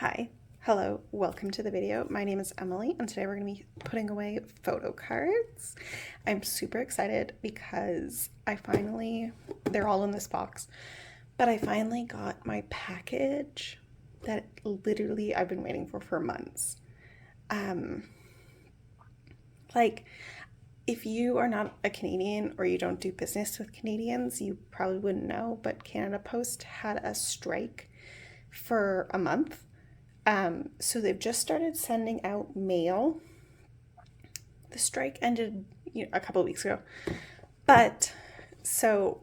Hi, hello, welcome to the video. My name is Emily and today we're going to be putting away photo cards. I'm super excited because they're all in this box, but I finally got my package that literally I've been waiting for months. If you are not a Canadian or you don't do business with Canadians, you probably wouldn't know, but Canada Post had a strike for a month. So they've just started sending out mail. The strike ended a couple of weeks ago. But so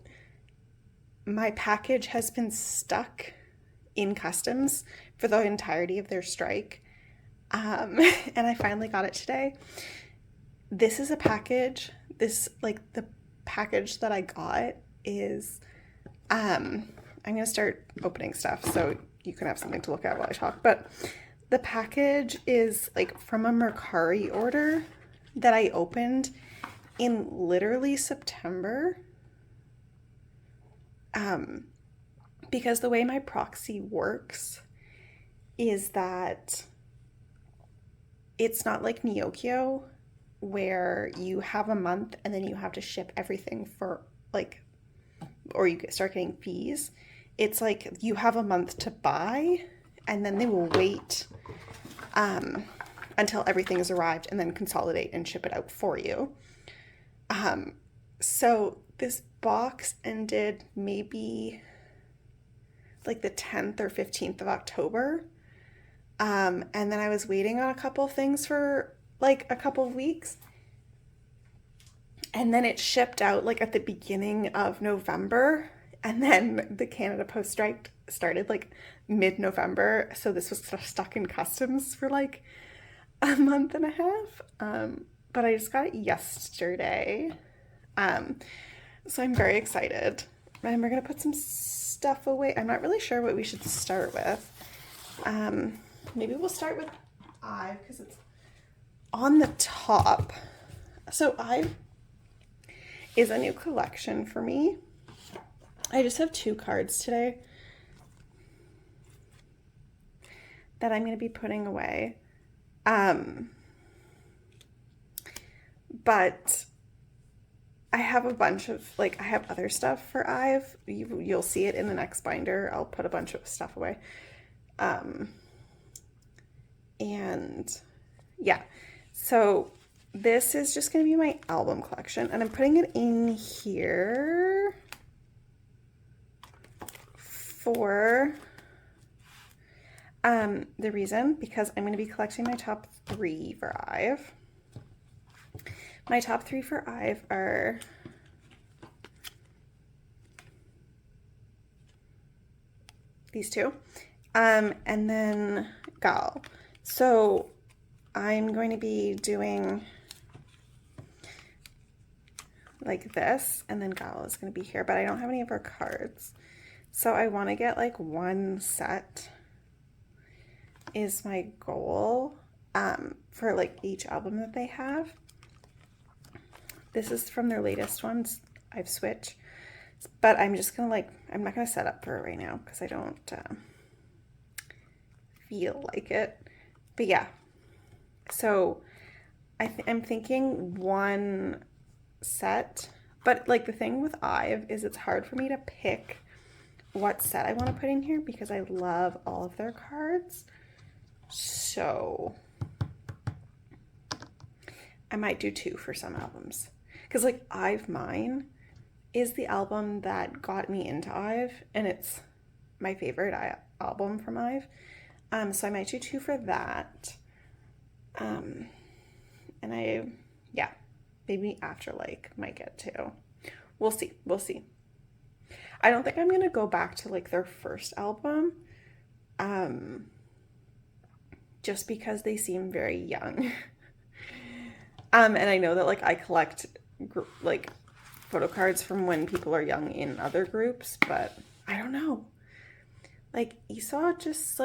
my package has been stuck in customs for the entirety of their strike. And I finally got it today. This is a package. The package that I got is, I'm going to start opening stuff so you can have something to look at while I talk. But the package is from a Mercari order that I opened in literally September. Because the way my proxy works is that it's not like Nyokio, where you have a month and then you have to ship everything for or you start getting fees. It's like you have a month to buy and then they will wait until everything has arrived and then consolidate and ship it out for you. So this box ended maybe the 10th or 15th of October. And then I was waiting on a couple of things for a couple of weeks. And then it shipped out at the beginning of November. And then the Canada Post strike started mid-November. So this was stuck in customs for a month and a half. But I just got it yesterday. So I'm very excited. And we're going to put some stuff away. I'm not really sure what we should start with. Maybe we'll start with I, because it's on the top. So I is a new collection for me. I just have 2 cards today that I'm going to be putting away. But I have a bunch of, I have other stuff for Ive. You'll see it in the next binder. I'll put a bunch of stuff away. And yeah, so this is just going to be my album collection, and I'm putting it in here for the reason because I'm going to be collecting my top 3 for Ive. My top 3 for Ive are these 2, and then Gal. So I'm going to be doing this, and then Gal is going to be here, but I don't have any of her cards. So I want to get 1 set is my goal for each album that they have. This is from their latest ones. I've switched, but I'm just gonna I'm not gonna set up for it right now because I don't feel like it. But yeah, so I'm thinking 1 set, but the thing with Ive is it's hard for me to pick what set I want to put in here because I love all of their cards. So I might do 2 for some albums because Ive Mine is the album that got me into Ive, and it's my favorite album from Ive. So I might do 2 for that. And maybe Afterlife might get 2. We'll see. I don't think I'm going to go back to their first album. Just because they seem very young. And I know that I collect photo cards from when people are young in other groups, but I don't know. Esau just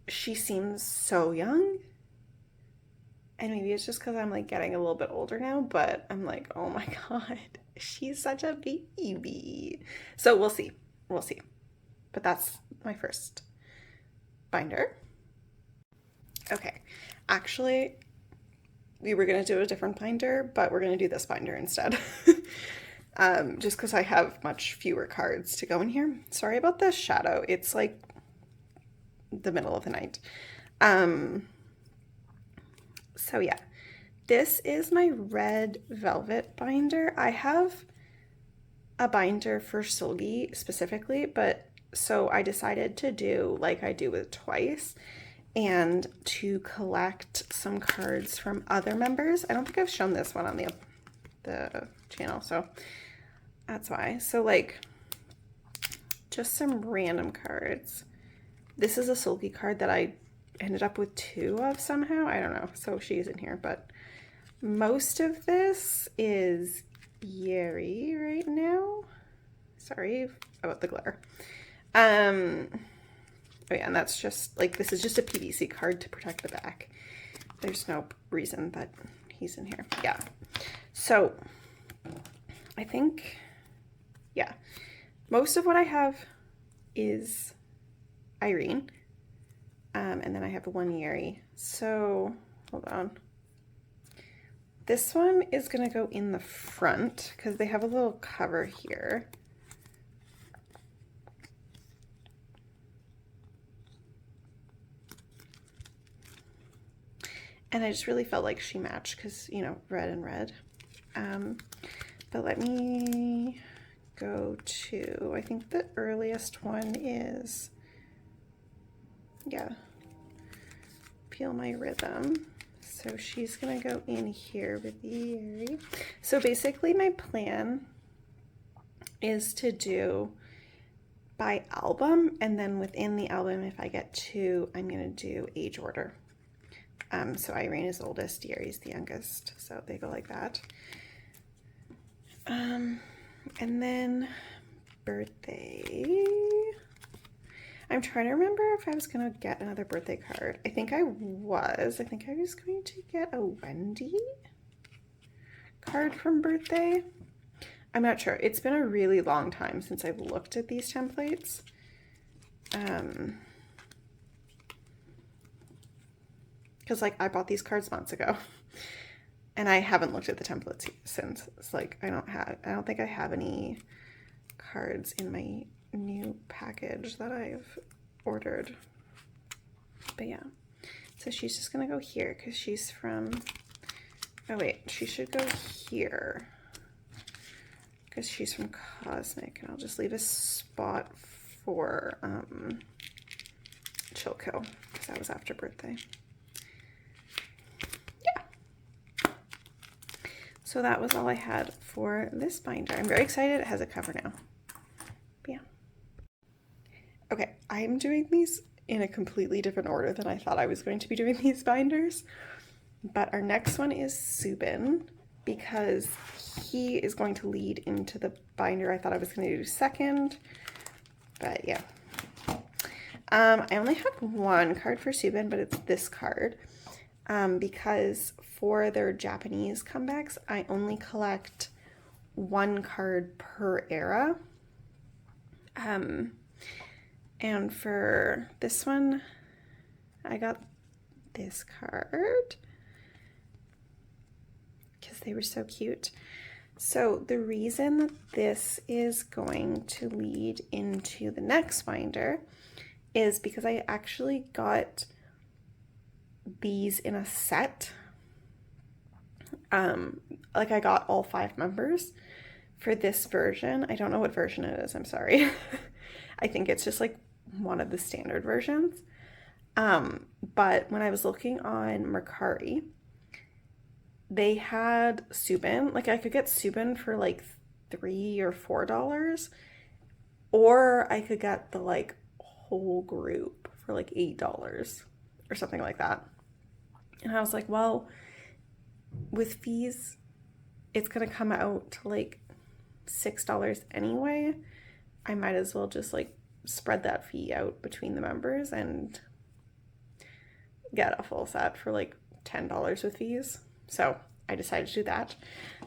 she seems so young. And maybe it's just because I'm getting a little bit older now, but I'm oh my God, she's such a baby. So we'll see. But that's my first binder. Okay, actually, we were going to do a different binder, but we're going to do this binder instead. Just because I have much fewer cards to go in here. Sorry about the shadow. It's like the middle of the night. So yeah, this is my red velvet binder. I have a binder for Sulgi specifically, but so I decided to do like I do with Twice and to collect some cards from other members. I don't think I've shown this one on the channel, so that's why. So like just some random cards. This is a Sulgi card that I ended up with 2 of somehow. I don't know. So she's in here, but most of this is Yeri right now. Sorry about the glare. Oh yeah, and that's just like, this is just a PVC card to protect the back. There's no reason that he's in here. Yeah. So I think, yeah, most of what I have is Irene. And then I have 1 Yeri. So hold on. This one is gonna go in the front because they have a little cover here. And I just really felt like she matched because, you know, red and red. But let me go to, I think the earliest one is, yeah, Peel My Rhythm. So she's gonna go in here with Yeri. So basically my plan is to do by album, and then within the album, if I get 2, I'm gonna do age order. So Irene is the oldest, Yeri's the youngest, so they go like that. And then birthday. I'm trying to remember if I was gonna get another birthday card. I think I was. I think I was going to get a Wendy card from birthday. I'm not sure. It's been a really long time since I've looked at these templates. Because like I bought these cards months ago and I haven't looked at the templates since. It's like I don't think I have any cards in my new package that I've ordered. But yeah, so she's just gonna go here because she's from, oh wait, she should go here because she's from Cosmic, and I'll just leave a spot for Chill Kill because that was after birthday. So that was all I had for this binder. I'm very excited. It has a cover now. But yeah. Okay, I'm doing these in a completely different order than I thought I was going to be doing these binders. But our next one is Subin because he is going to lead into the binder I thought I was going to do second. But yeah. I only have 1 card for Subin, but it's this card. Because for their Japanese comebacks, I only collect 1 card per era. And for this one, I got this card because they were so cute. So the reason that this is going to lead into the next binder is because I actually got these in a set. Like I got all 5 members for this version. I don't know what version it is, I'm sorry. I think it's just like one of the standard versions. But when I was looking on Mercari, they had Subin. Like I could get Subin for like $3 or $4, or I could get the like whole group for like $8 or something like that. And I was like, well, with fees, it's gonna come out to like $6 anyway. I might as well just like spread that fee out between the members and get a full set for like $10 with fees. So I decided to do that.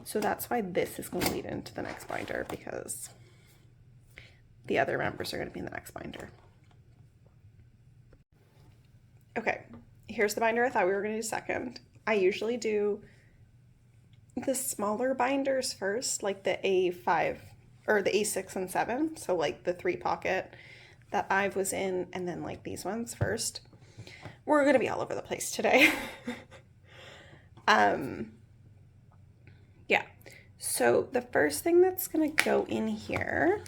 So that's why this is going to lead into the next binder, because the other members are going to be in the next binder. Okay, here's the binder I thought we were going to do second. I usually do the smaller binders first, like the A5 or the A6 and 7. So like the 3-pocket that I was in, and then like these ones first. We're going to be all over the place today. Yeah. So the first thing that's going to go in here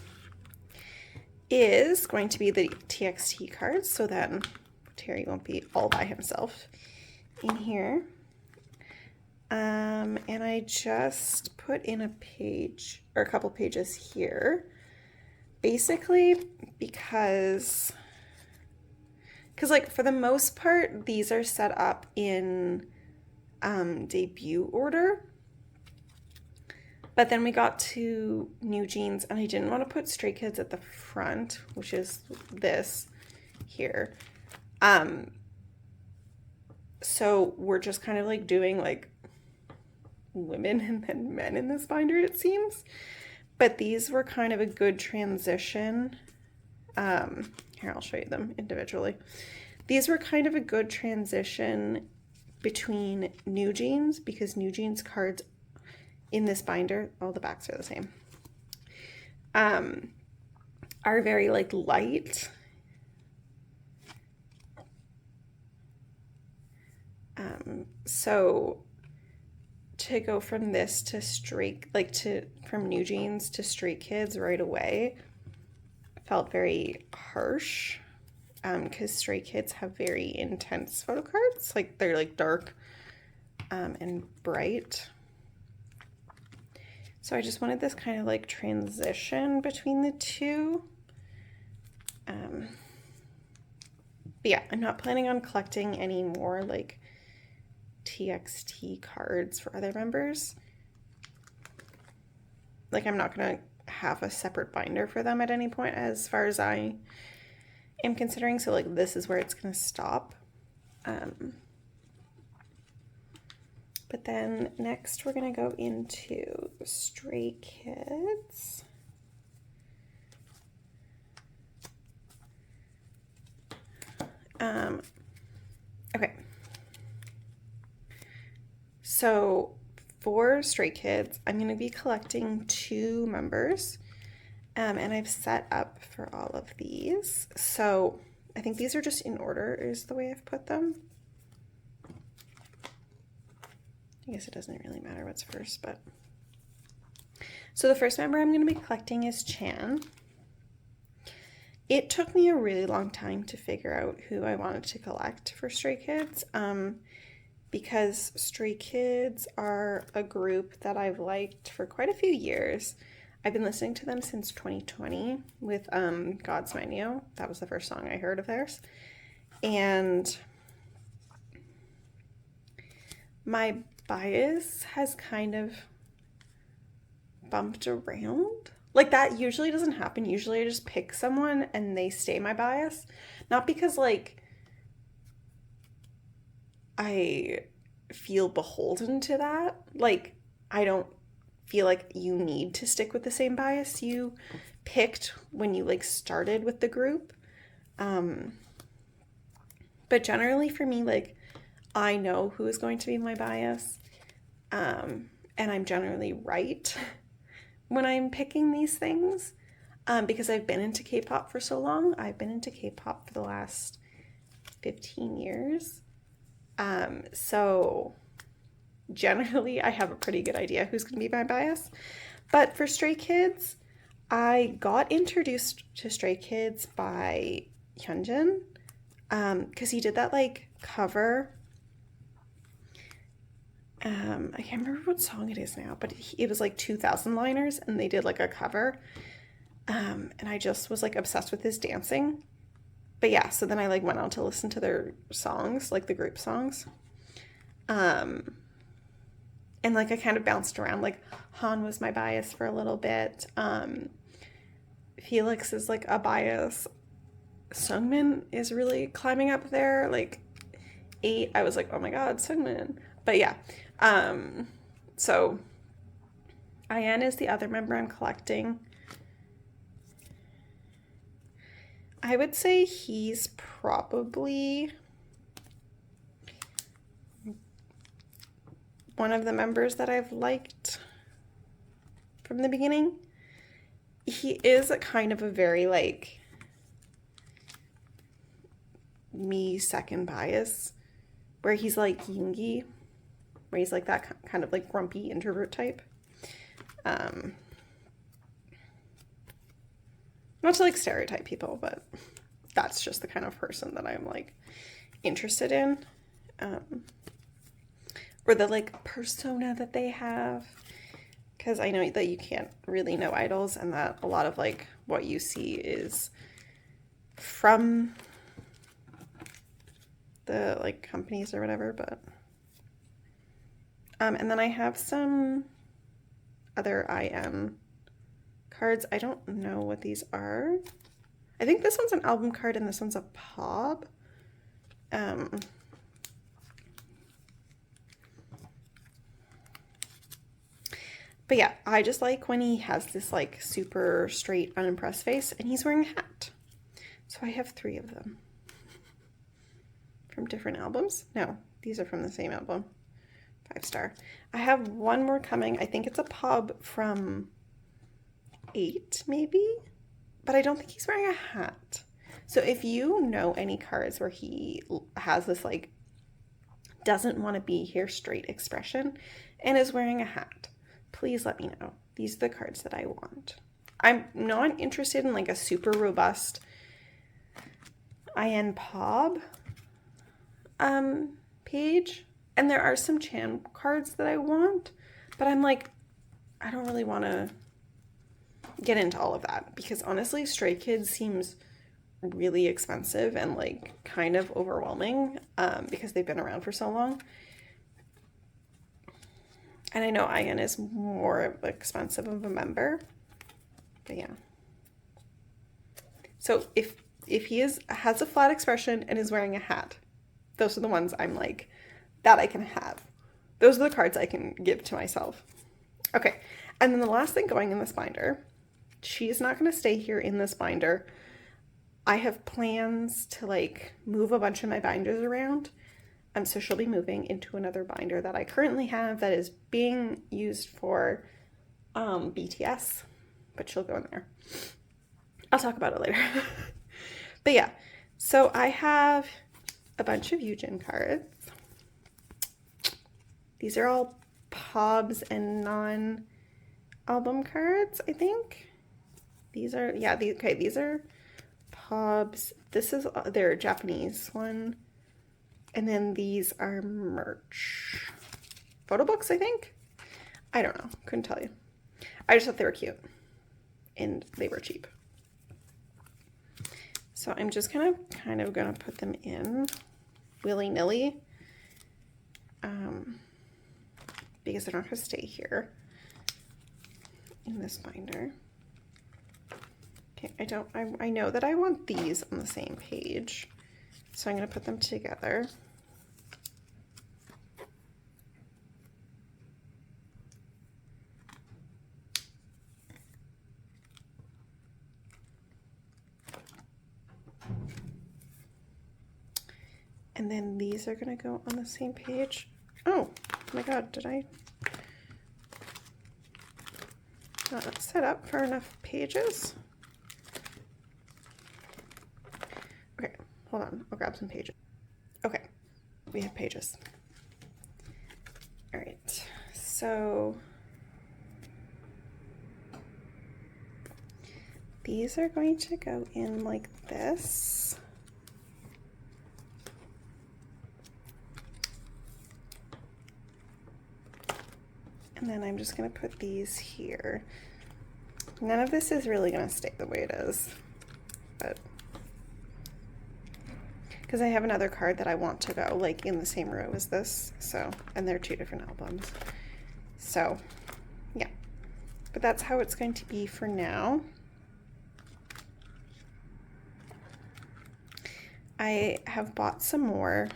is going to be the TXT cards. So then Terry won't be all by himself in here. And I just put in a page or a couple pages here, basically because like for the most part, these are set up in debut order. But then we got to New Jeans, and I didn't want to put Stray Kids at the front, which is this here. So we're just kind of like doing like women and then men in this binder, it seems. But these were kind of a good transition. Here, I'll show you them individually. These were kind of a good transition between New Jeans, because New Jeans cards in this binder, all the backs are the same, are very like light. So to go from this to from New Jeans to Stray Kids right away felt very harsh, because Stray Kids have very intense photo cards, like they're like dark and bright. So I just wanted this kind of like transition between the two. But yeah, I'm not planning on collecting any more like TXT cards for other members. Like, I'm not gonna have a separate binder for them at any point as far as I am considering. So like this is where it's gonna stop. But then next we're gonna go into Stray Kids. Okay. So for Stray Kids, I'm gonna be collecting 2 members. And I've set up for all of these. So I think these are just in order is the way I've put them. I guess it doesn't really matter what's first, but. So the first member I'm going to be collecting is Chan. It took me a really long time to figure out who I wanted to collect for Stray Kids, because Stray Kids are a group that I've liked for quite a few years. I've been listening to them since 2020 with God's Menu. That was the first song I heard of theirs. And my bias has kind of bumped around. Like, that usually doesn't happen. Usually I just pick someone and they stay my bias. Not because, like, I feel beholden to that. Like, I don't feel like you need to stick with the same bias you picked when you, like, started with the group. But generally for me, like, I know who is going to be my bias. And I'm generally right when I'm picking these things, because I've been into K-pop for so long. I've been into K-pop for the last 15 years. So generally I have a pretty good idea who's going to be my bias. But for Stray Kids, I got introduced to Stray Kids by Hyunjin, because he did that like cover. I can't remember what song it is now, but it was like 2000 liners, and they did like a cover. And I just was like obsessed with his dancing. But yeah, so then I like went on to listen to their songs, like the group songs. And like I kind of bounced around. Like Han was my bias for a little bit. Felix is like a bias. Sungmin is really climbing up there. Like 8, I was like, oh my god, Sungmin. But yeah, so IN is the other member I'm collecting. I would say he's probably one of the members that I've liked from the beginning. He is a kind of a very like me second bias, where he's like Yoongi, where he's like that kind of like grumpy introvert type. Not to like stereotype people, but that's just the kind of person that I'm like interested in. Or the like persona that they have. Because I know that you can't really know idols, and that a lot of like what you see is from the like companies or whatever, but and then I have some other IM cards. I don't know what these are. I think this one's an album card and this one's a pop. But yeah, I just like when he has this like super straight, unimpressed face, and he's wearing a hat. So I have 3 of them. From different albums? No, these are from the same album. 5-star. I have one more coming. I think it's a pub from 8, maybe? But I don't think he's wearing a hat. So if you know any cards where he has this like doesn't want to be here straight expression and is wearing a hat, please let me know. These are the cards that I want. I'm not interested in like a super robust IN Pob page. And there are some Chan cards that I want, but I'm like, I don't really want to get into all of that because honestly, Stray Kids seems really expensive and like kind of overwhelming because they've been around for so long. And I know IN is more expensive of a member, but yeah. So if he has a flat expression and is wearing a hat, those are the ones I'm like, that I can have. Those are the cards I can give to myself. Okay, and then the last thing going in this binder, she's not going to stay here in this binder. I have plans to like move a bunch of my binders around. So she'll be moving into another binder that I currently have that is being used for BTS, but she'll go in there. I'll talk about it later. But yeah, so I have a bunch of Yujin cards. These are all Pobs and non-album cards, I think. These are, yeah, these are Pobs. This is their Japanese one. And then these are merch. Photo books, I think? I don't know. Couldn't tell you. I just thought they were cute. And they were cheap. So I'm just kind of going to put them in willy-nilly. Because they're not going to stay here in this binder. Okay, I know that I want these on the same page. So I'm going to put them together. And then these are going to go on the same page. Oh my god, did I not set up for enough pages? Okay, hold on, I'll grab some pages. Okay, we have pages. All right, so these are going to go in like this. And then I'm just going to put these here. None of this is really going to stay the way it is, but because I have another card that I want to go like in the same row as this, so, and they're 2 different albums. So, yeah, but that's how it's going to be for now. I have bought some more,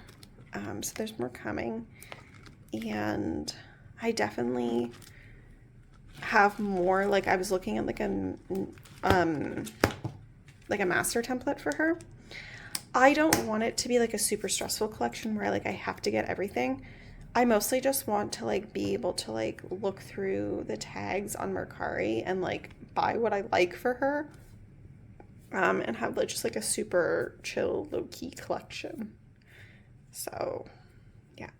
so there's more coming, and I definitely have more, like I was looking at like a master template for her. I don't want it to be like a super stressful collection where like I have to get everything. I mostly just want to like be able to like look through the tags on Mercari and like buy what I like for her, and have like just like a super chill, low key collection. So, yeah.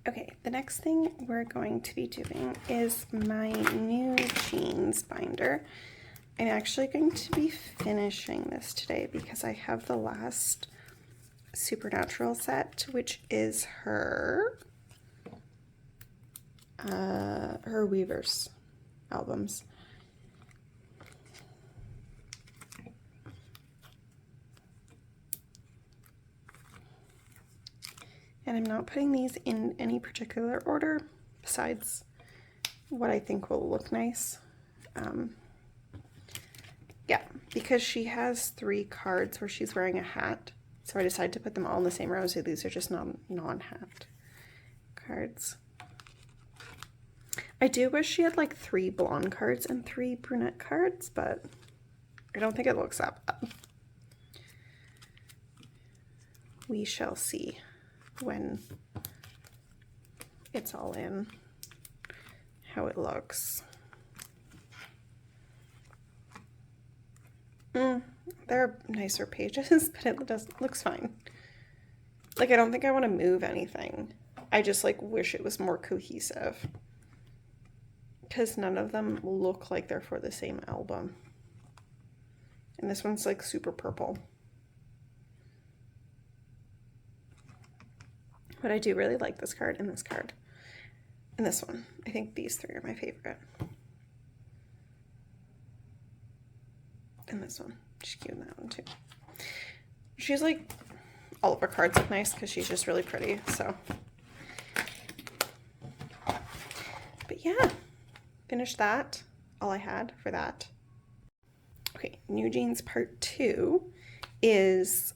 Okay, the next thing we're going to be doing is my new jeans binder. I'm actually going to be finishing this today because I have the last Supernatural set, which is her Weavers albums. And I'm not putting these in any particular order besides what I think will look nice. Yeah, because she has 3 cards where she's wearing a hat. So I decided to put them all in the same row, so these are just non-hat cards. I do wish she had like 3 blonde cards and 3 brunette cards, but I don't think it looks that bad. We shall see when it's all in how it looks. There are nicer pages, but it looks fine. Like, I don't think I want to move anything. I just like wish it was more cohesive, because none of them look like they're for the same album. And this one's like super purple. But I do really like this card and this card and this one. I think these 3 are my favorite. And this one. She's cute in that one too. She's like, all of her cards look nice because she's just really pretty, so. But yeah, finished that. All I had for that. Okay, New Jeans Part 2 is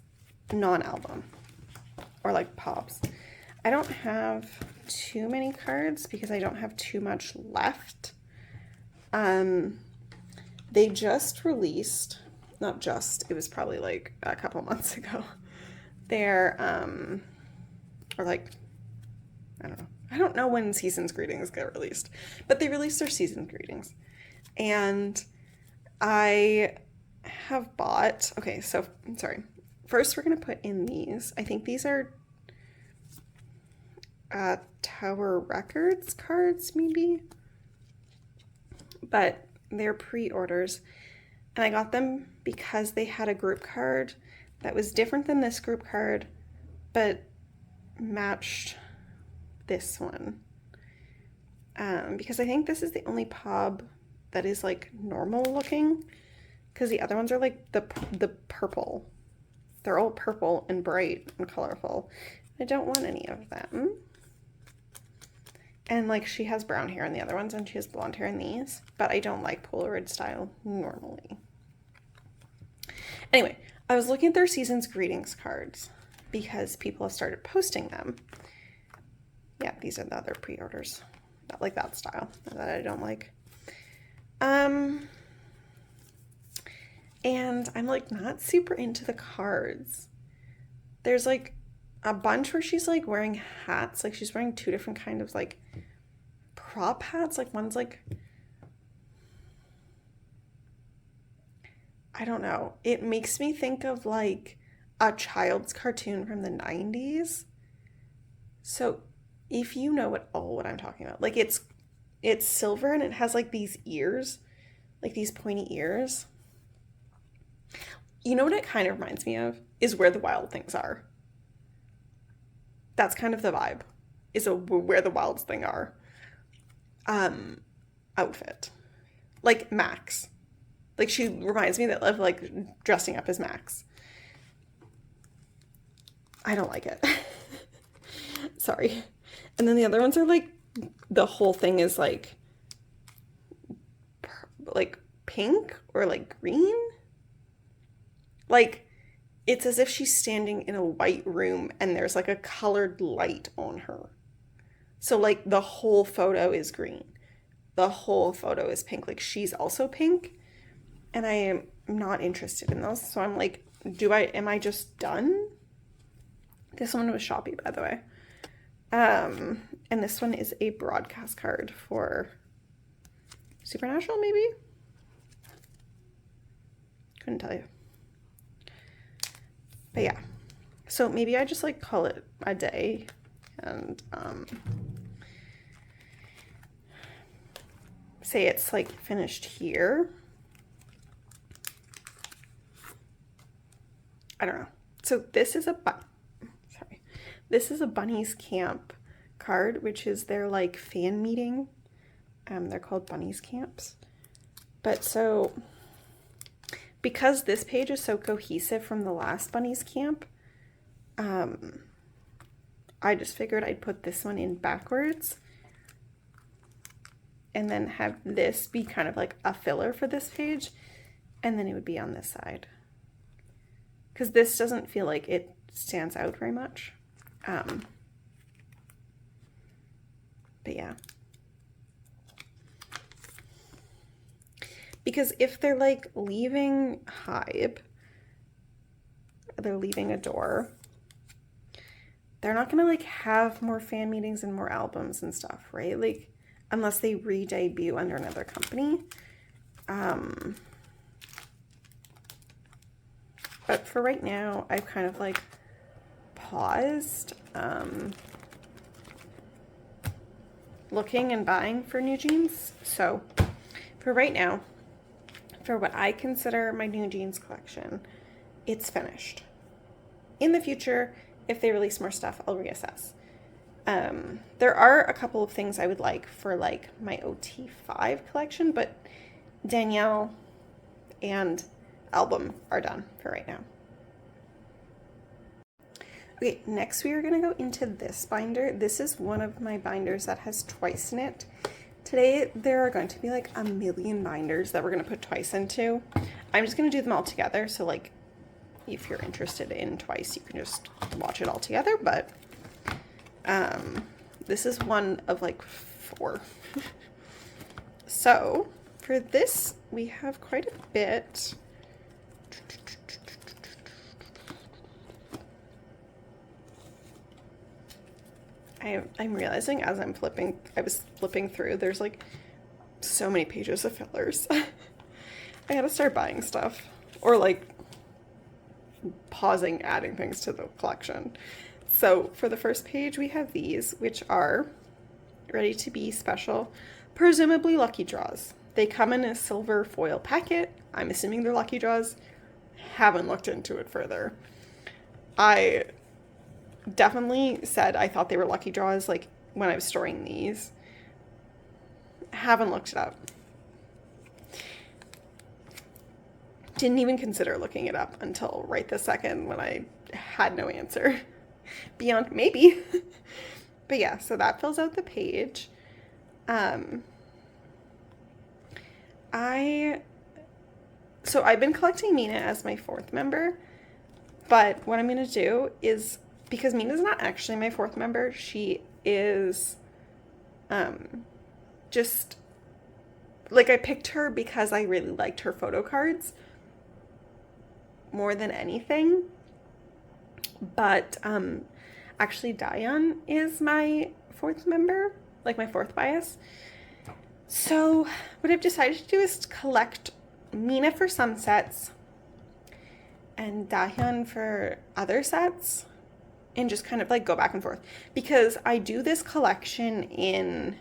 non-album, or like pops. I don't have too many cards because I don't have too much left. They just released, not just, it was probably like a couple months ago. They're, or like, I don't know when Season's Greetings get released, but they released their Season's Greetings. And I have bought, okay, so, sorry. First, we're going to put in these. I think these are Tower Records cards, maybe. But they're pre-orders. And I got them because they had a group card that was different than this group card, but matched this one. Because I think this is the only pub that is like normal looking, because the other ones are like the purple. They're all purple and bright and colorful. I don't want any of them. And like she has brown hair in the other ones and she has blonde hair in these, but I don't like Polaroid style normally. Anyway, I was looking at their Season's Greetings cards because people have started posting them. Yeah, these are the other pre-orders. Not like that style that I don't like. And I'm like not super into the cards. There's like a bunch where she's like wearing hats, like she's wearing 2 different kind of like prop hats. Like one's like, I don't know. It makes me think of like a child's cartoon from the 90s. So if you know at all what I'm talking about, like it's silver and it has like these ears, like these pointy ears. You know what it kind of reminds me of is Where the Wild Things Are. That's kind of the vibe, is a Where the Wild Things Are outfit. Like Max. Like she reminds me of like dressing up as Max. I don't like it. Sorry. And then the other ones are like, the whole thing is like pink or like green. Like it's as if she's standing in a white room and there's like a colored light on her. So like the whole photo is green. The whole photo is pink. Like she's also pink. And I am not interested in those. So I'm like, am I just done? This one was Shopee, by the way. And this one is a broadcast card for Supernatural, maybe? Couldn't tell you. But yeah, so maybe I just like call it a day and say it's like finished here. I don't know. So this is this is a Bunnies Camp card, which is their like fan meeting. They're called Bunnies Camps. But so because this page is so cohesive from the last Bunnies Camp, I just figured I'd put this one in backwards and then have this be kind of like a filler for this page, and then it would be on this side. Because this doesn't feel like it stands out very much. But yeah. Because if they're like leaving Hybe, they're leaving a door, they're not gonna like have more fan meetings and more albums and stuff, right? Like, unless they re-debut under another company. But for right now, I've kind of like paused looking and buying for NewJeans. So for right now, for what I consider my NewJeans collection, it's finished. In the future, if they release more stuff, I'll reassess. There are a couple of things I would like for like my OT5 collection, but Danielle and album are done for right now. Okay, next we are going to go into this binder. This is one of my binders that has twice in it. Today there are going to be like a million binders that we're going to put twice into. I'm just going to do them all together, so like if you're interested in twice, you can just watch it all together, but this is one of like 4. So for this, we have quite a bit. I'm realizing as I was flipping through, there's like so many pages of fillers. I gotta start buying stuff, or like pausing adding things to the collection. So for the first page, we have these, which are ready to be special, presumably lucky draws. They come in a silver foil packet. I'm assuming they're lucky draws. Haven't looked into it further. I definitely said I thought they were lucky draws like when I was storing these. Haven't looked it up. Didn't even consider looking it up until right this second when I had no answer. Beyond maybe. But yeah, so that fills out the page. So I've been collecting Mina as my 4th member, but what I'm going to do is, because Mina's not actually my 4th member, she is just, like, I picked her because I really liked her photo cards more than anything. But actually Diane is my 4th member, like my 4th bias. So what I've decided to do is collect Mina for some sets and Dahyun for other sets, and just kind of like go back and forth, because I do this collection in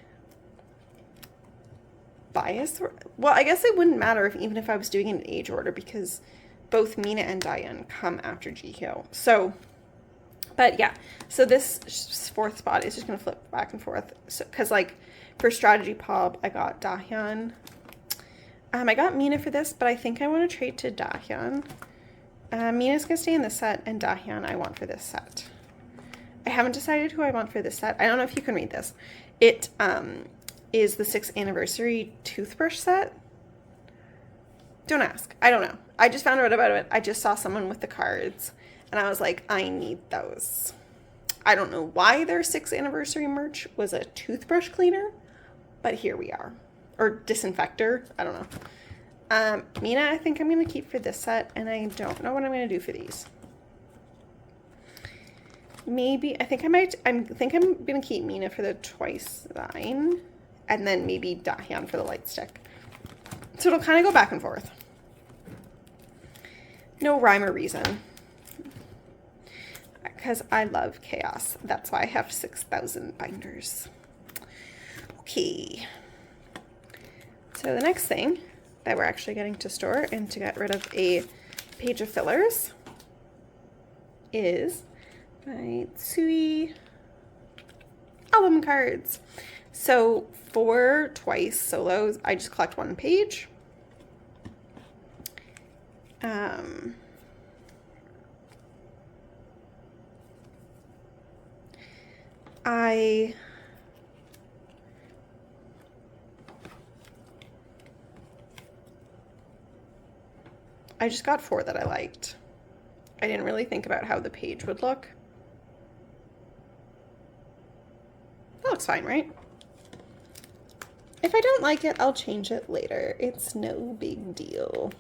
bias. Well, I guess it wouldn't matter even if I was doing it in age order, because both Mina and Diane come after Jihyo. So, but yeah, so this 4th spot is just going to flip back and forth. So, because like for Strategy Pop, I got Dahyun. I got Mina for this, but I think I want to trade to Dahyun. Mina's going to stay in this set, and Dahyun I want for this set. I haven't decided who I want for this set. I don't know if you can read this. It is the 6th anniversary toothbrush set. Don't ask. I don't know. I just found out about it. I just saw someone with the cards, and I was like, I need those. I don't know why their 6th anniversary merch was a toothbrush cleaner, but here we are. Or disinfector. I don't know. Mina, I think I'm going to keep for this set, and I don't know what I'm going to do for these. maybe, I think I'm gonna keep Mina for the twice line, and then maybe Dahyun for the light stick. So it'll kind of go back and forth. No rhyme or reason. Because I love chaos. That's why I have 6,000 binders. Okay. So the next thing that we're actually getting to store and to get rid of a page of fillers is my Tsui album cards. So for twice solos, I just collect one page. I just got 4 that I liked. I didn't really think about how the page would look. That looks fine, right? If I don't like it, I'll change it later. It's no big deal.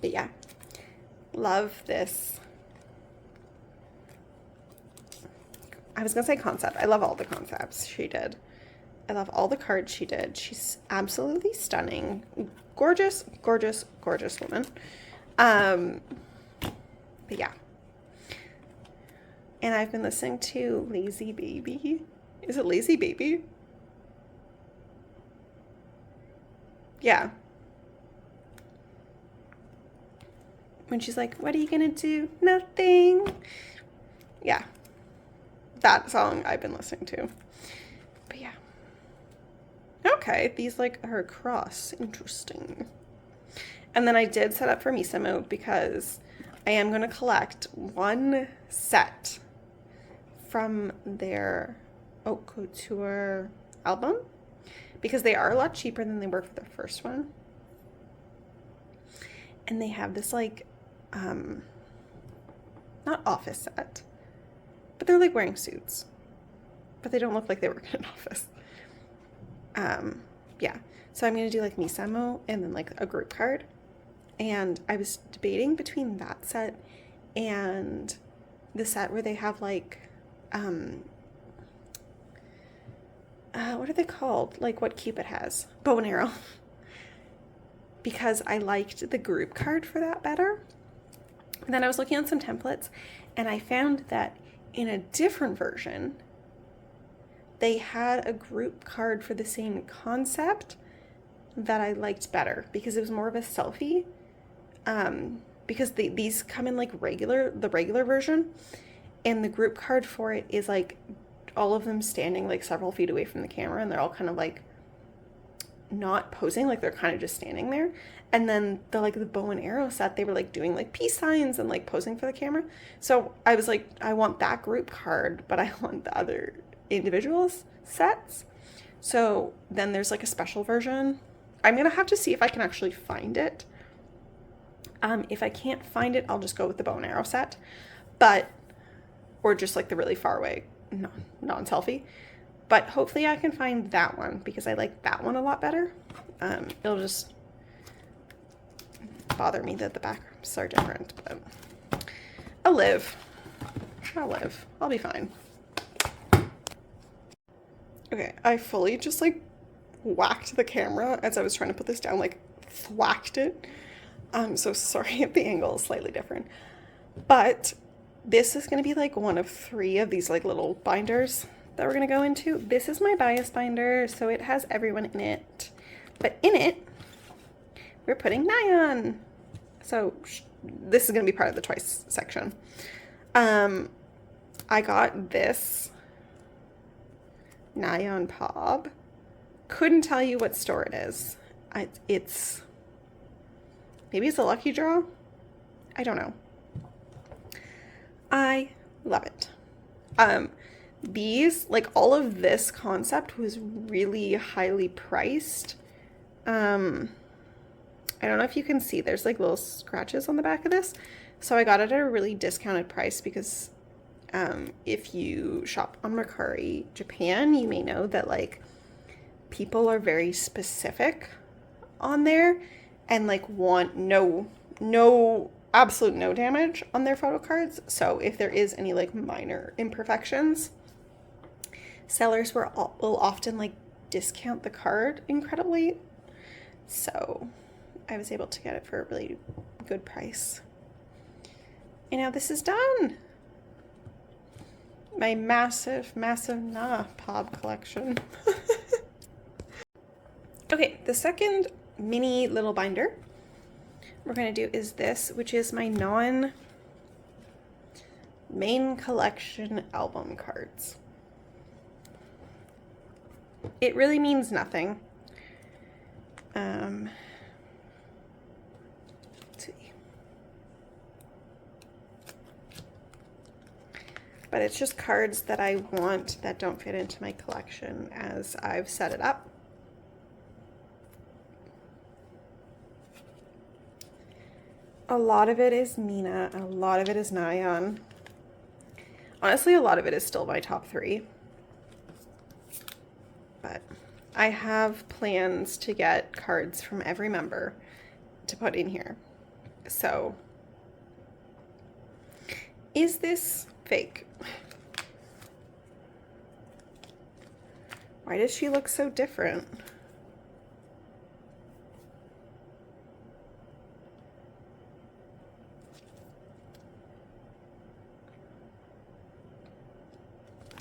But yeah, love this. I was gonna say concept. I love all the concepts she did. I love all the cards she did. She's absolutely stunning. Gorgeous, gorgeous, gorgeous woman. But yeah. And I've been listening to Lazy Baby. Is it Lazy Baby? Yeah. When she's like, what are you gonna do? Nothing. Yeah. That song I've been listening to. But yeah. Okay, these like are across. Interesting. And then I did set up for Misa mode because I am going to collect one set from their Haute Couture album because they are a lot cheaper than they were for the first one. And they have this like, not office set, but they're like wearing suits, but they don't look like they work in an office. Yeah, so I'm going to do like Misamo and then like a group card. And I was debating between that set and the set where they have like, what are they called? Like what Cupid has, bow and arrow. Because I liked the group card for that better. And then I was looking on some templates and I found that in a different version, they had a group card for the same concept that I liked better because it was more of a selfie. Because these come in like the regular version, and the group card for it is like all of them standing like several feet away from the camera, and they're all kind of like not posing, like they're kind of just standing there. And then the bow and arrow set, they were like doing like peace signs and like posing for the camera. So I was like, I want that group card, but I want the other individuals sets. So then there's like a special version. I'm gonna have to see if I can actually find it. If I can't find it, I'll just go with the bow and arrow set, or just like the really far away non-selfie. But hopefully I can find that one because I like that one a lot better. It'll just bother me that the backgrounds are different, but I'll live. I'll be fine. Okay, I fully just like whacked the camera as I was trying to put this down, like thwacked it. I'm so sorry if the angle is slightly different. But this is going to be like one of 3 of these like little binders that we're going to go into. This is my bias binder, so it has everyone in it. But in it, we're putting Nyan. So this is going to be part of the twice section. I got this Nyan Pob. Couldn't tell you what store it is. Maybe it's a lucky draw? I don't know. I love it. These, like all of this concept was really highly priced. I don't know if you can see, there's like little scratches on the back of this. So I got it at a really discounted price because if you shop on Mercari Japan, you may know that like people are very specific on there and like want no absolute no damage on their photo cards. So if there is any like minor imperfections, sellers will often like discount the card incredibly. So I was able to get it for a really good price. And now this is done. My massive Pob collection. Okay, the second mini little binder we're going to do is this, which is my non-main collection album cards. It really means nothing. Let's see. But it's just cards that I want that don't fit into my collection as I've set it up. A lot of it is Mina, a lot of it is Nyan. Honestly, a lot of it is still my top 3. But I have plans to get cards from every member to put in here. So, is this fake? Why does she look so different?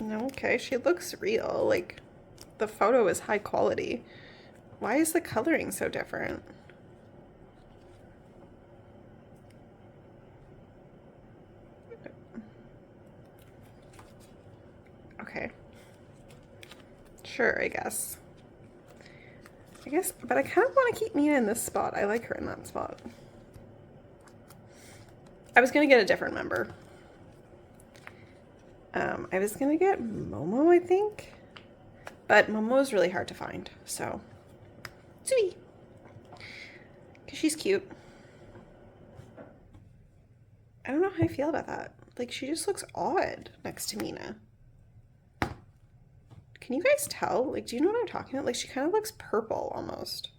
Okay, she looks real. Like, the photo is high quality. Why is the coloring so different? Okay. Sure, I guess. But I kind of want to keep Mina in this spot. I like her in that spot. I was going to get a different member. I was gonna get Momo, I think, but Momo is really hard to find, so sweet, because she's cute. I don't know how I feel about that. Like, she just looks odd next to Mina. Can you guys tell? Like, do you know what I'm talking about? Like, she kind of looks purple almost.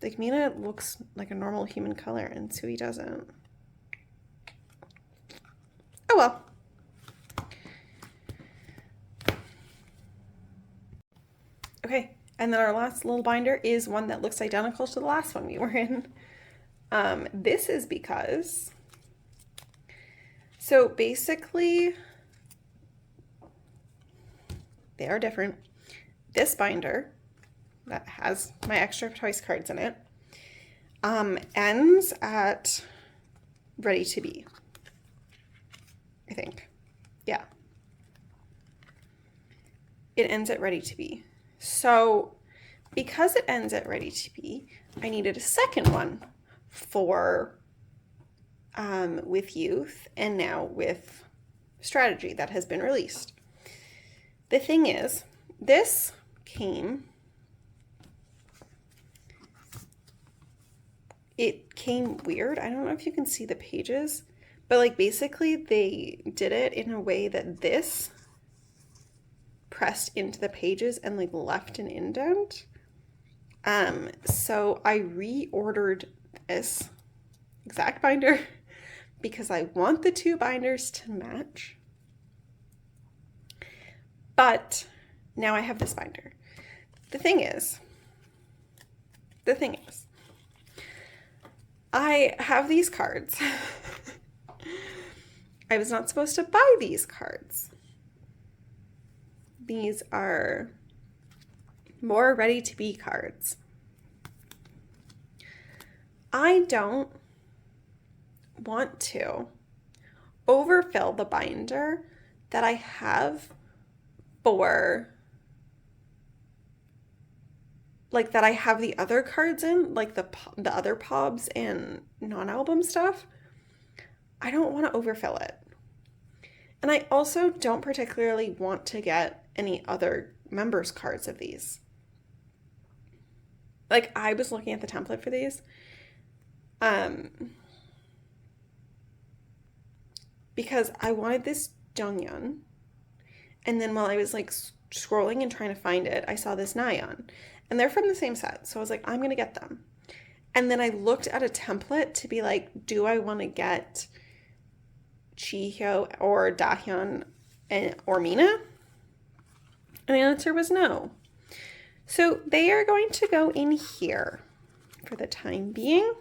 Like, Mina looks like a normal human color and Sui doesn't. Oh well. Okay, and then our last little binder is one that looks identical to the last one we were in. This is because, so basically, they are different. This binder that has my extra choice cards in it ends at ready to be, I think. Yeah. It ends at ready to be. So because it ends at ready to be, I needed a second one for with youth and now with strategy that has been released. The thing is, this came weird. I don't know if you can see the pages, but like basically they did it in a way that this pressed into the pages and like left an indent. So I reordered this exact binder because I want the two binders to match. But now I have this binder. The thing is, I have these cards. I was not supposed to buy these cards. These are more ready-to-be cards. I don't want to overfill the binder that I have for, like, that I have the other cards in, like the other POBs and non-album stuff. I don't want to overfill it. And I also don't particularly want to get any other members cards of these. Like, I was looking at the template for these. Because I wanted this Jonghyun. And then while I was like scrolling and trying to find it, I saw this Nayeon. And they're from the same set. So I was like, I'm going to get them. And then I looked at a template to be like, do I want to get Jihyo or Dahyun or Mina? And the answer was no. So they are going to go in here for the time being.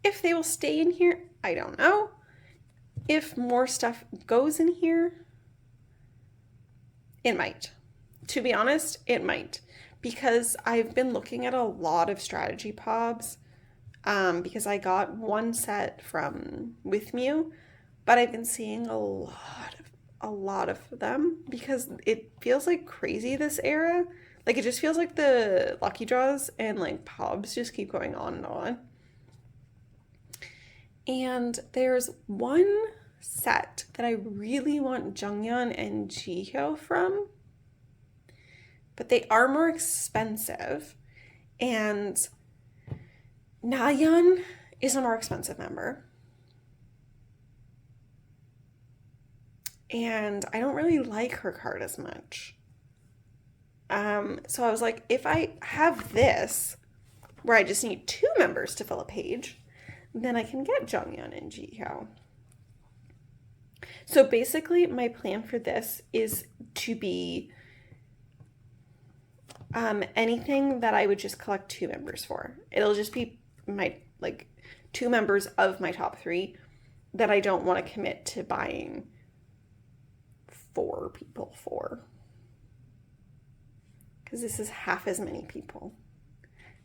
If they will stay in here, I don't know. If more stuff goes in here, it might. To be honest, it might. Because I've been looking at a lot of strategy pobs because I got one set from With Mew, but I've been seeing a lot of them because it feels like crazy this era. Like it just feels like the lucky draws and like pobs just keep going on and on. And there's one set that I really want Jungyeon and Jihyo from, but they are more expensive. And Nayeon is a more expensive member. And I don't really like her card as much. So I was like, if I have this, where I just need 2 members to fill a page, then I can get Jungyeon and Jihyo. So basically, my plan for this is to be anything that I would just collect 2 members for. It'll just be my 2 members of my top 3 that I don't want to commit to buying 4 people for. Because this is half as many people,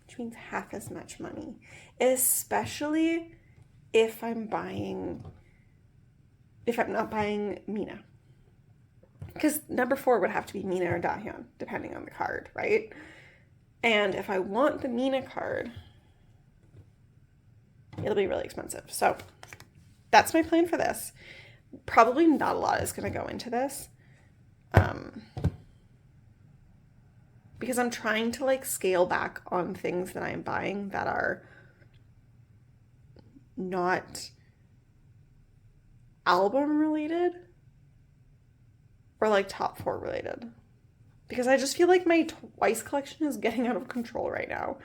which means half as much money. Especially if I'm not buying Mina. Because number 4 would have to be Mina or Dahyun, depending on the card, right? And if I want the Mina card, it'll be really expensive. So that's my plan for this. Probably not a lot is going to go into this. Because I'm trying to scale back on things that I'm buying that are not album related or top 4 related. Because I just feel like my Twice collection is getting out of control right now.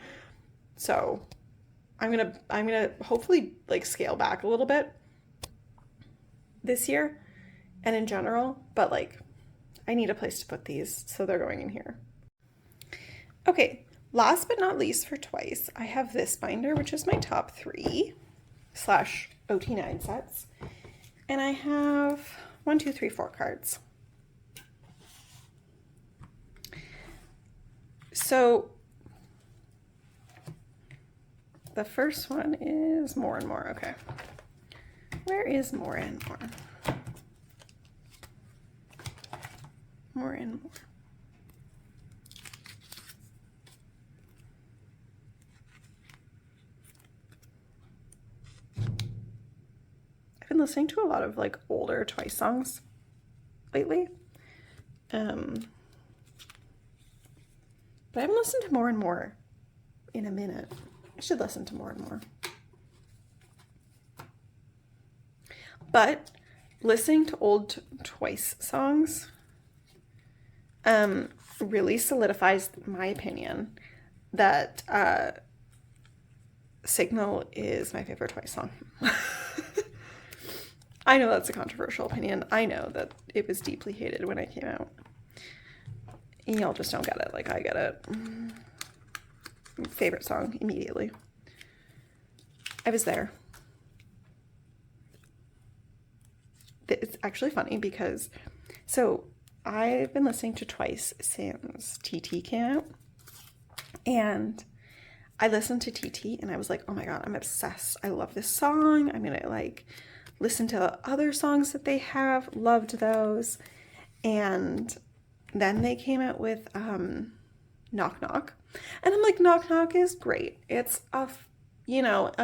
So I'm gonna hopefully scale back a little bit this year and in general, but I need a place to put these, so they're going in here. Okay, last but not least for Twice, I have this binder, which is my top 3 / OT9 sets. And I have 1, 2, 3, 4 cards. So the first one is More and More. Okay. Where is More and More? More and More. I've been listening to a lot of older Twice songs lately. But I haven't listened to More and More in a minute. I should listen to More and More. But listening to old Twice songs really solidifies my opinion that Signal is my favorite Twice song. I know that's a controversial opinion. I know that it was deeply hated when it came out. Y'all just don't get it like I get it. Favorite song immediately. I was there. It's actually funny because, so I've been listening to Twice since TT came out. And I listened to TT and I was like, oh my God, I'm obsessed. I love this song. I'm going to listen to the other songs that they have. Loved those. And then they came out with Knock Knock. And I'm like, Knock Knock is great. It's a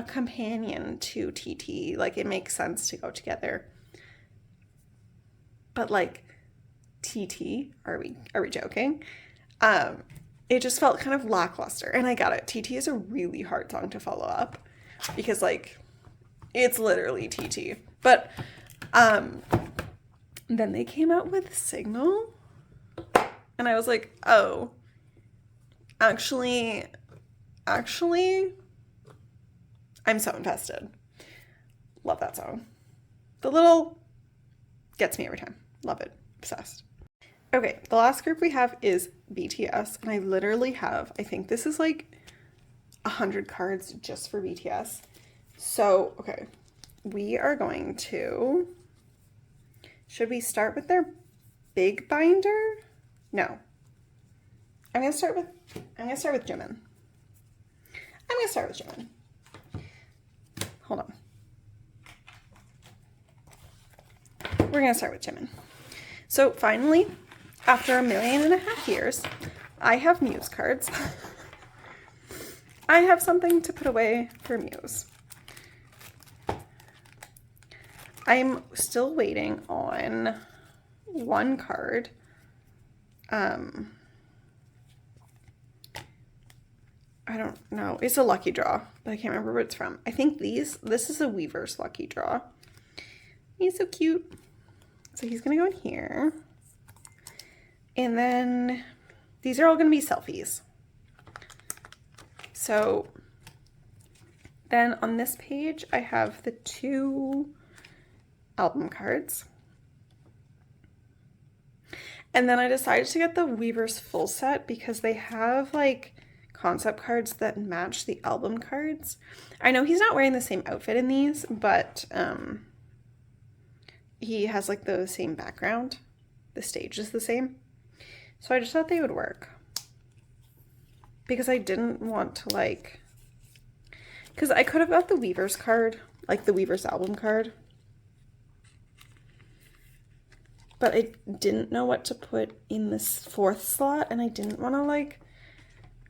companion to TT. It makes sense to go together. But TT, are we joking? It just felt kind of lackluster. And I got it. TT is a really hard song to follow up because it's literally TT. But then they came out with Signal and I was like, oh, Actually, I'm so invested. Love that song. The little gets me every time. Love it. Obsessed. Okay, the last group we have is BTS, and I literally have, I think this is like 100 cards just for BTS. So, okay, we are going to, should we start with their big binder? No. I'm gonna start with Jimin. Hold on. We're gonna start with Jimin. So finally, after 1.5 million years, I have Muse cards. I have something to put away for Muse. I'm still waiting on one card. I don't know. It's a lucky draw, but I can't remember what it's from. I think this is a Weaver's lucky draw. He's so cute. So he's gonna go in here. And then these are all gonna be selfies. So then on this page, I have the 2 album cards. And then I decided to get the Weaver's full set because they have like concept cards that match the album cards. I know he's not wearing the same outfit in these, but he has like the same background. The stage is the same. So I just thought they would work. Because I didn't want to like, because I could have got the Weaver's card, like the Weaver's album card. But I didn't know what to put in this 4th slot, and I didn't want to like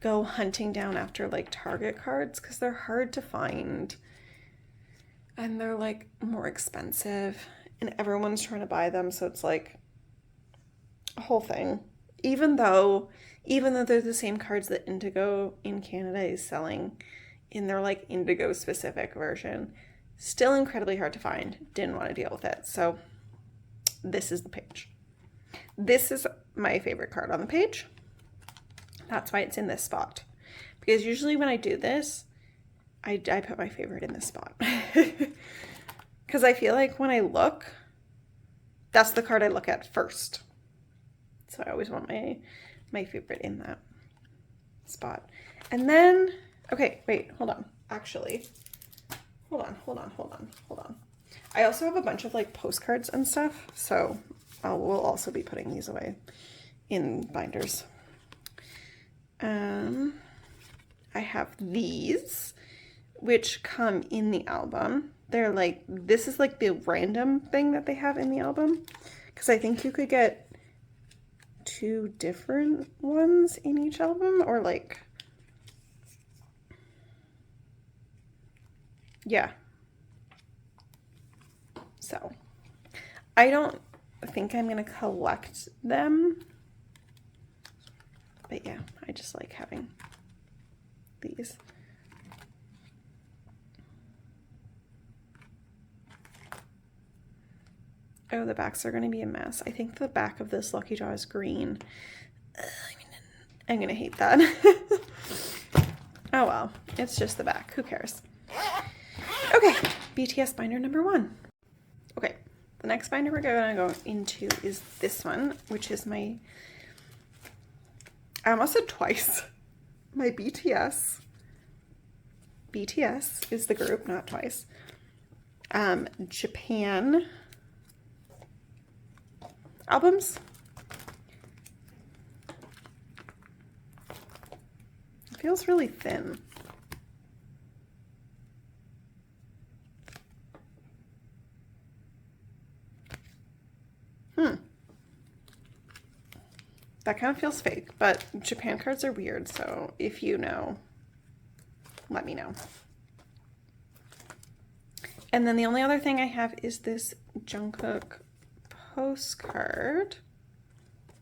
go hunting down after like Target cards because they're hard to find and they're like more expensive and everyone's trying to buy them, so it's like a whole thing. Even though they're the same cards that Indigo in Canada is selling in their like Indigo specific version, still incredibly hard to find. Didn't want to deal with it, so this is the page. This is my favorite card on the page. That's why it's in this spot. Because usually when I do this, I put my favorite in this spot. Because I feel like when I look, that's the card I look at first. So I always want my favorite in that spot. And then, okay, wait, hold on. Actually, hold on. I also have a bunch of like postcards and stuff. So we'll also be putting these away in binders. I have these, which come in the album. They're like, this is like the random thing that they have in the album. Because I think you could get 2 different ones in each album, or like, yeah. So, I don't think I'm going to collect them. But yeah, I just like having these. Oh, the backs are going to be a mess. I think the back of this lucky draw is green. I'm going to hate that. Oh well, it's just the back. Who cares? Okay, BTS binder number 1. Okay, the next binder we're going to go into is this one, which is my, I almost said twice, my BTS. BTS is the group, not twice. Japan albums. It feels really thin. That kind of feels fake, but Japan cards are weird, so if you know, let me know. And then the only other thing I have is this Jungkook postcard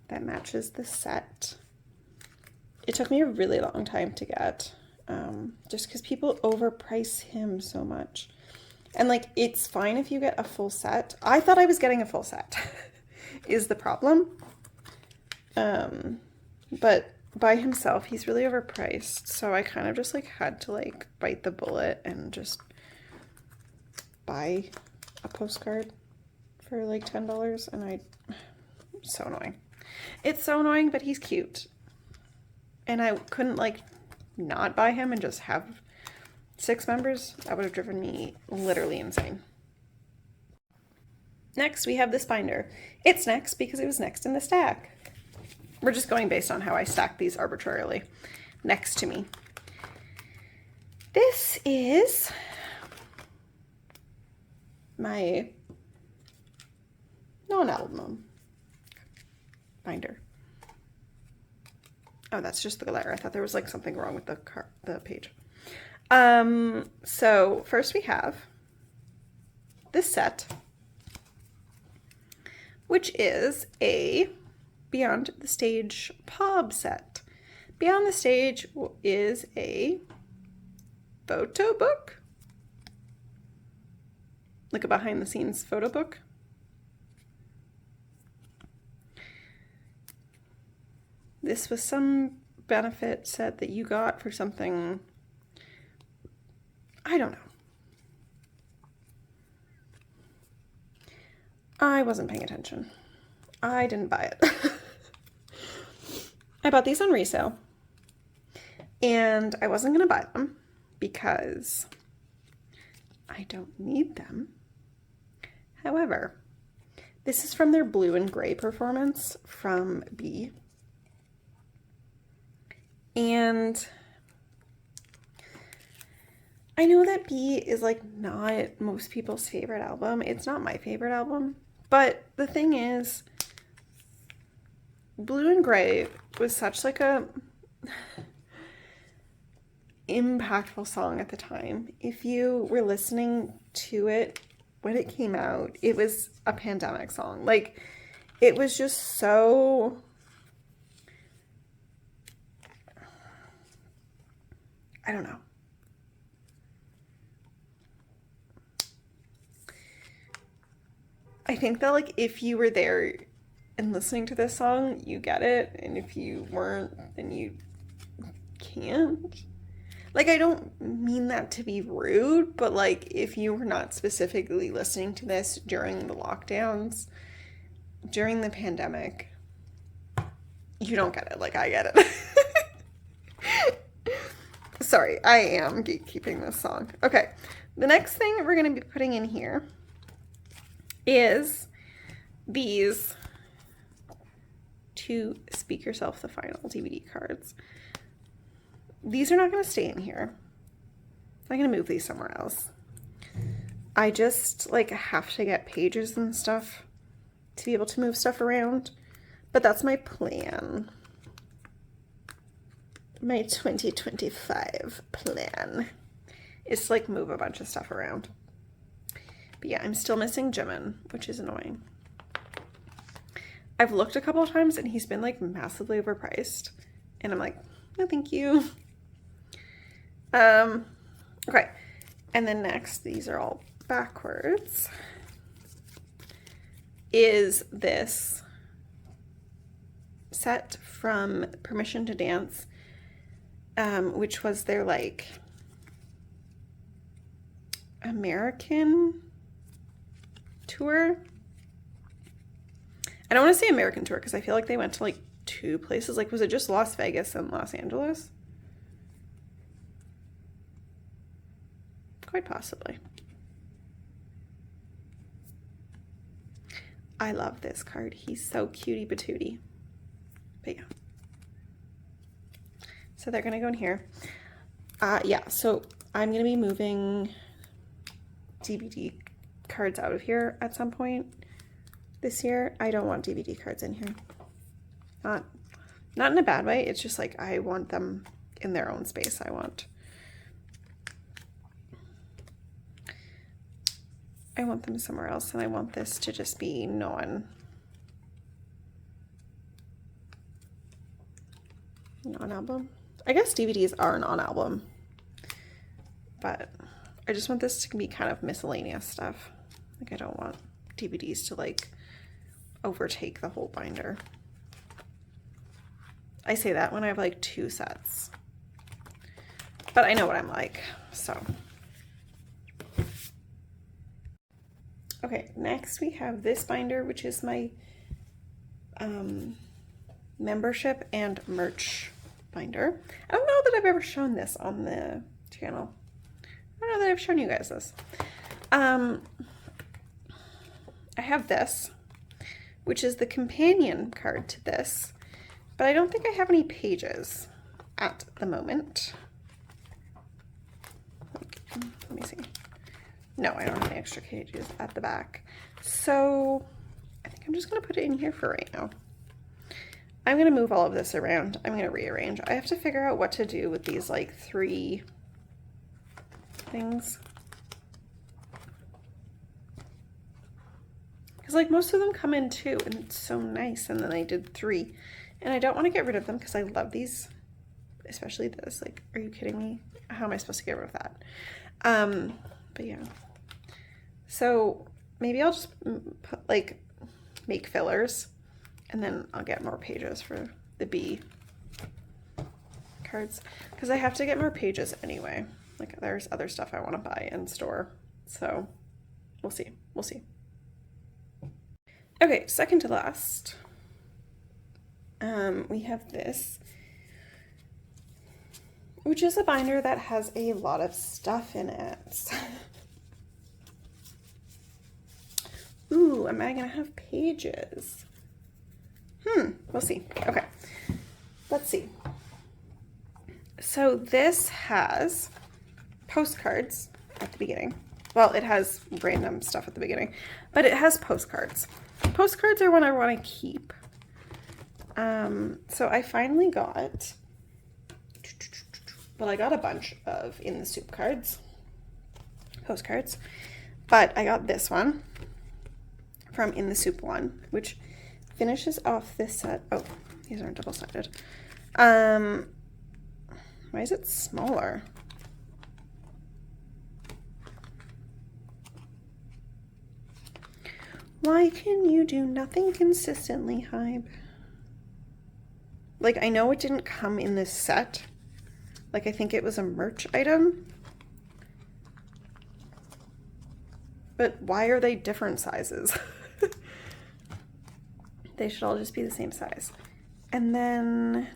that matches the set. It took me a really long time to get, just because people overprice him so much. And like, it's fine if you get a full set. I thought I was getting a full set is the problem. But by himself, he's really overpriced. So I kind of just like had to like bite the bullet and just buy a postcard for like $10. And so annoying. It's so annoying, but he's cute. And I couldn't like not buy him and just have 6 members. That would have driven me literally insane. Next, we have this binder. It's next because it was next in the stack. We're just going based on how I stack these arbitrarily next to me. This is my non-album binder. Oh, that's just the glare. I thought there was like something wrong with the page. So first we have this set, which is a Beyond the Stage POB set. Beyond the Stage is a photo book, like a behind the scenes photo book. This was some benefit set that you got for something, I don't know. I wasn't paying attention. I didn't buy it. I bought these on resale, and I wasn't going to buy them because I don't need them. However, this is from their blue and gray performance from B. And I know that B is like not most people's favorite album. It's not my favorite album. But the thing is, Blue and Gray was such like a impactful song at the time. If you were listening to it when it came out, it was a pandemic song. Like, it was just so... I don't know. I think that like if you were there and listening to this song, you get it, and if you weren't, then you can't. Like, I don't mean that to be rude, but like if you were not specifically listening to this during the lockdowns, during the pandemic, you don't get it. Like, I get it. Sorry, I am gatekeeping this song. Okay, the next thing we're going to be putting in here is these 2 Speak Yourself the Final DVD cards. These are not going to stay in here. I'm going to move these somewhere else. I just like have to get pages and stuff to be able to move stuff around, but that's my plan. My 2025 plan is to like move a bunch of stuff around. But yeah, I'm still missing Jimin, which is annoying. I've looked a couple of times and he's been like massively overpriced. And I'm like, no, thank you. Okay. And then next, these are all backwards, is this set from Permission to Dance, which was their like American tour. I don't want to say American tour because I feel like they went to like 2 places. Like, was it just Las Vegas and Los Angeles? Quite possibly. I love this card. He's so cutie patootie. But yeah. So they're going to go in here. Yeah, so I'm going to be moving DVD cards out of here at some point this year. I don't want DVD cards in here. Not in a bad way. It's just like I want them in their own space. I want them somewhere else, and I want this to just be non-album. I guess DVDs are non-album, but I just want this to be kind of miscellaneous stuff. Like, I don't want DVDs to like overtake the whole binder. I say that when I have like 2 sets. But I know what I'm like, so. Okay, next we have this binder, which is my membership and merch binder. I don't know that I've ever shown this on the channel. I don't know that I've shown you guys this. I have this, which is the companion card to this, but I don't think I have any pages at the moment. Let me see. No, I don't have any extra pages at the back. So I think I'm just gonna put it in here for right now. I'm gonna move all of this around. I'm gonna rearrange. I have to figure out what to do with these like 3 things. Because like most of them come in 2 and it's so nice, and then I did 3. And I don't want to get rid of them because I love these, especially this. Like, are you kidding me? How am I supposed to get rid of that? But yeah. So maybe I'll just put, like, make fillers, and then I'll get more pages for the B cards, because I have to get more pages anyway. Like, there's other stuff I want to buy and store, so we'll see. We'll see. Okay, second to last, we have this, which is a binder that has a lot of stuff in it. Ooh, am I gonna have pages? We'll see. Okay, let's see. So this has postcards at the beginning. Well, it has random stuff at the beginning, but it has postcards. Postcards are one I want to keep. So I finally got, well, I got a bunch of In the Soup cards, postcards, but I got this one from In the Soup 1, which finishes off this set. Oh, these aren't double-sided. Why is it smaller? Why can you do nothing consistently, Hybe? Like, I know it didn't come in this set. Like, I think it was a merch item. But why are they different sizes? They should all just be the same size. And then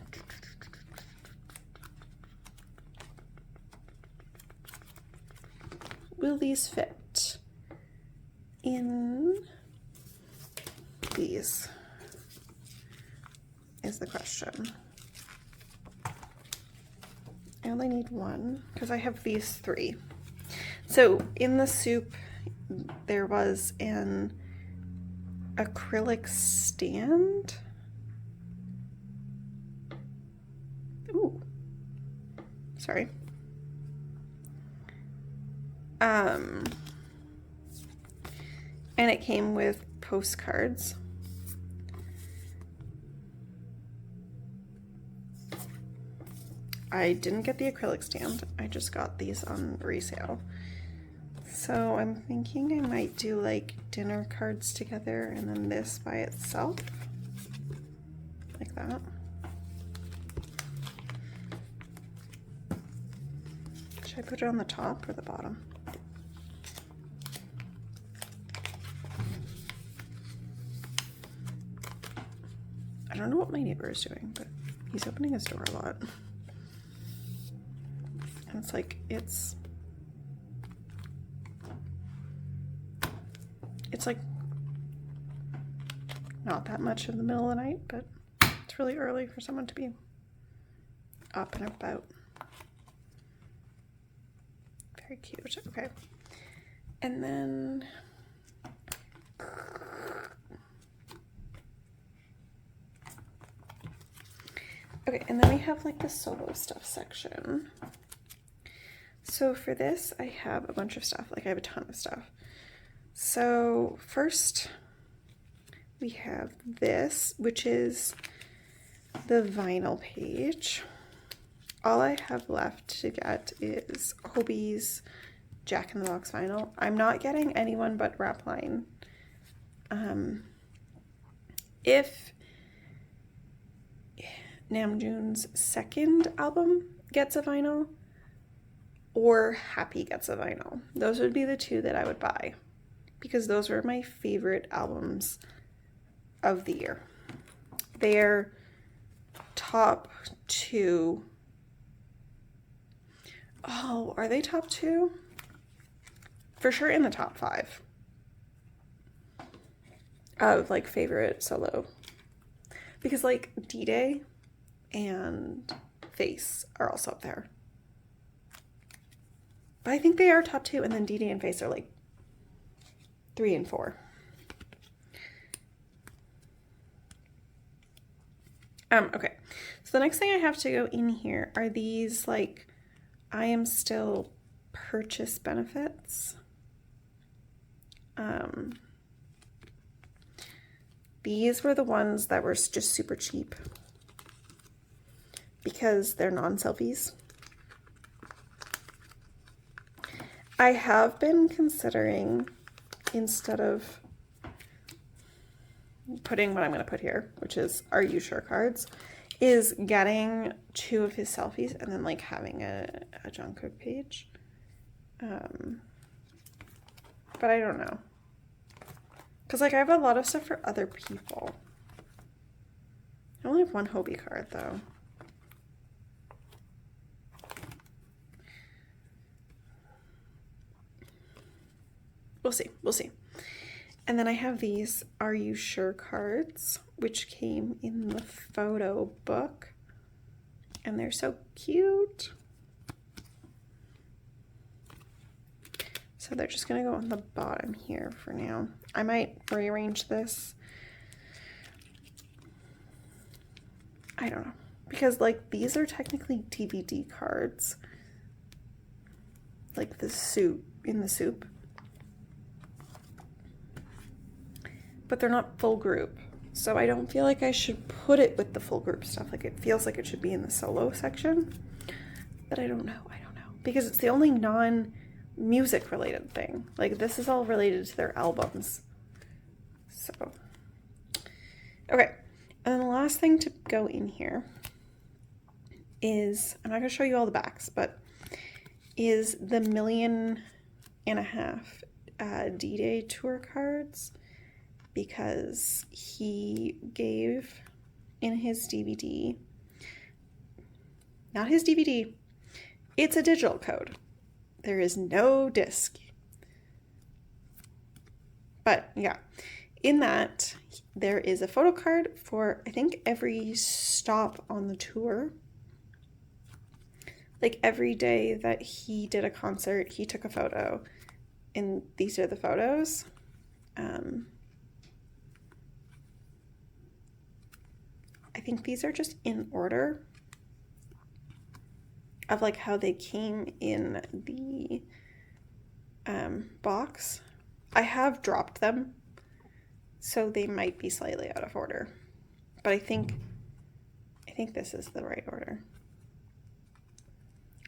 will these fit in these is the question. I only need one because I have these 3. So In the Soup, there was an acrylic stand. Ooh, sorry. And it came with postcards. I didn't get the acrylic stand. I just got these on resale. So I'm thinking I might do like dinner cards together and then this by itself. Like that. Should I put it on the top or the bottom? I don't know what my neighbor is doing, but he's opening his door a lot. And it's like, it's like not that much in the middle of the night, but it's really early for someone to be up and about. Very cute. Okay. And then okay, and then we have like the solo stuff section. So for this, I have a bunch of stuff. Like, I have a ton of stuff. So first we have this, which is the vinyl page. All I have left to get is Hobie's Jack in the Box vinyl. I'm not getting anyone but Rapline. Namjoon's second album gets a vinyl, or Happy gets a vinyl. Those would be the two that I would buy, because those were my favorite albums of the year. They're top 2. Oh, are they top 2? For sure in the top 5 of like favorite solo. Because like D-Day and Face are also up there. But I think they are top 2, and then D-Day and Face are like 3 and 4. Okay, so the next thing I have to go in here are these like I Am Still purchase benefits. These were the ones that were just super cheap because they're non-selfies. I have been considering, instead of putting what I'm going to put here, which is Are You Sure cards, is getting 2 of his selfies and then like having a Jungkook page. But I don't know. Because like I have a lot of stuff for other people. I only have 1 Hobie card though. We'll see. We'll see. And then I have these Are You Sure cards, which came in the photo book. And they're so cute. So they're just going to go on the bottom here for now. I might rearrange this. I don't know. Because like these are technically DVD cards. Like the soup, in the soup. But they're not full group. So I don't feel like I should put it with the full group stuff. Like it feels like it should be in the solo section. But I don't know. Because it's the only non-music related thing. Like this is all related to their albums. So, okay. And then the last thing to go in here is, I'm not going to show you all the backs, but is the 1.5 million D-Day tour cards, because he gave in his DVD, not his DVD, it's a digital code. There is no disc. But yeah, in that there is a photo card for I think every stop on the tour. Like every day that he did a concert, he took a photo, and these are the photos. I think these are just in order of like how they came in the box. I have dropped them, so they might be slightly out of order, but I think this is the right order.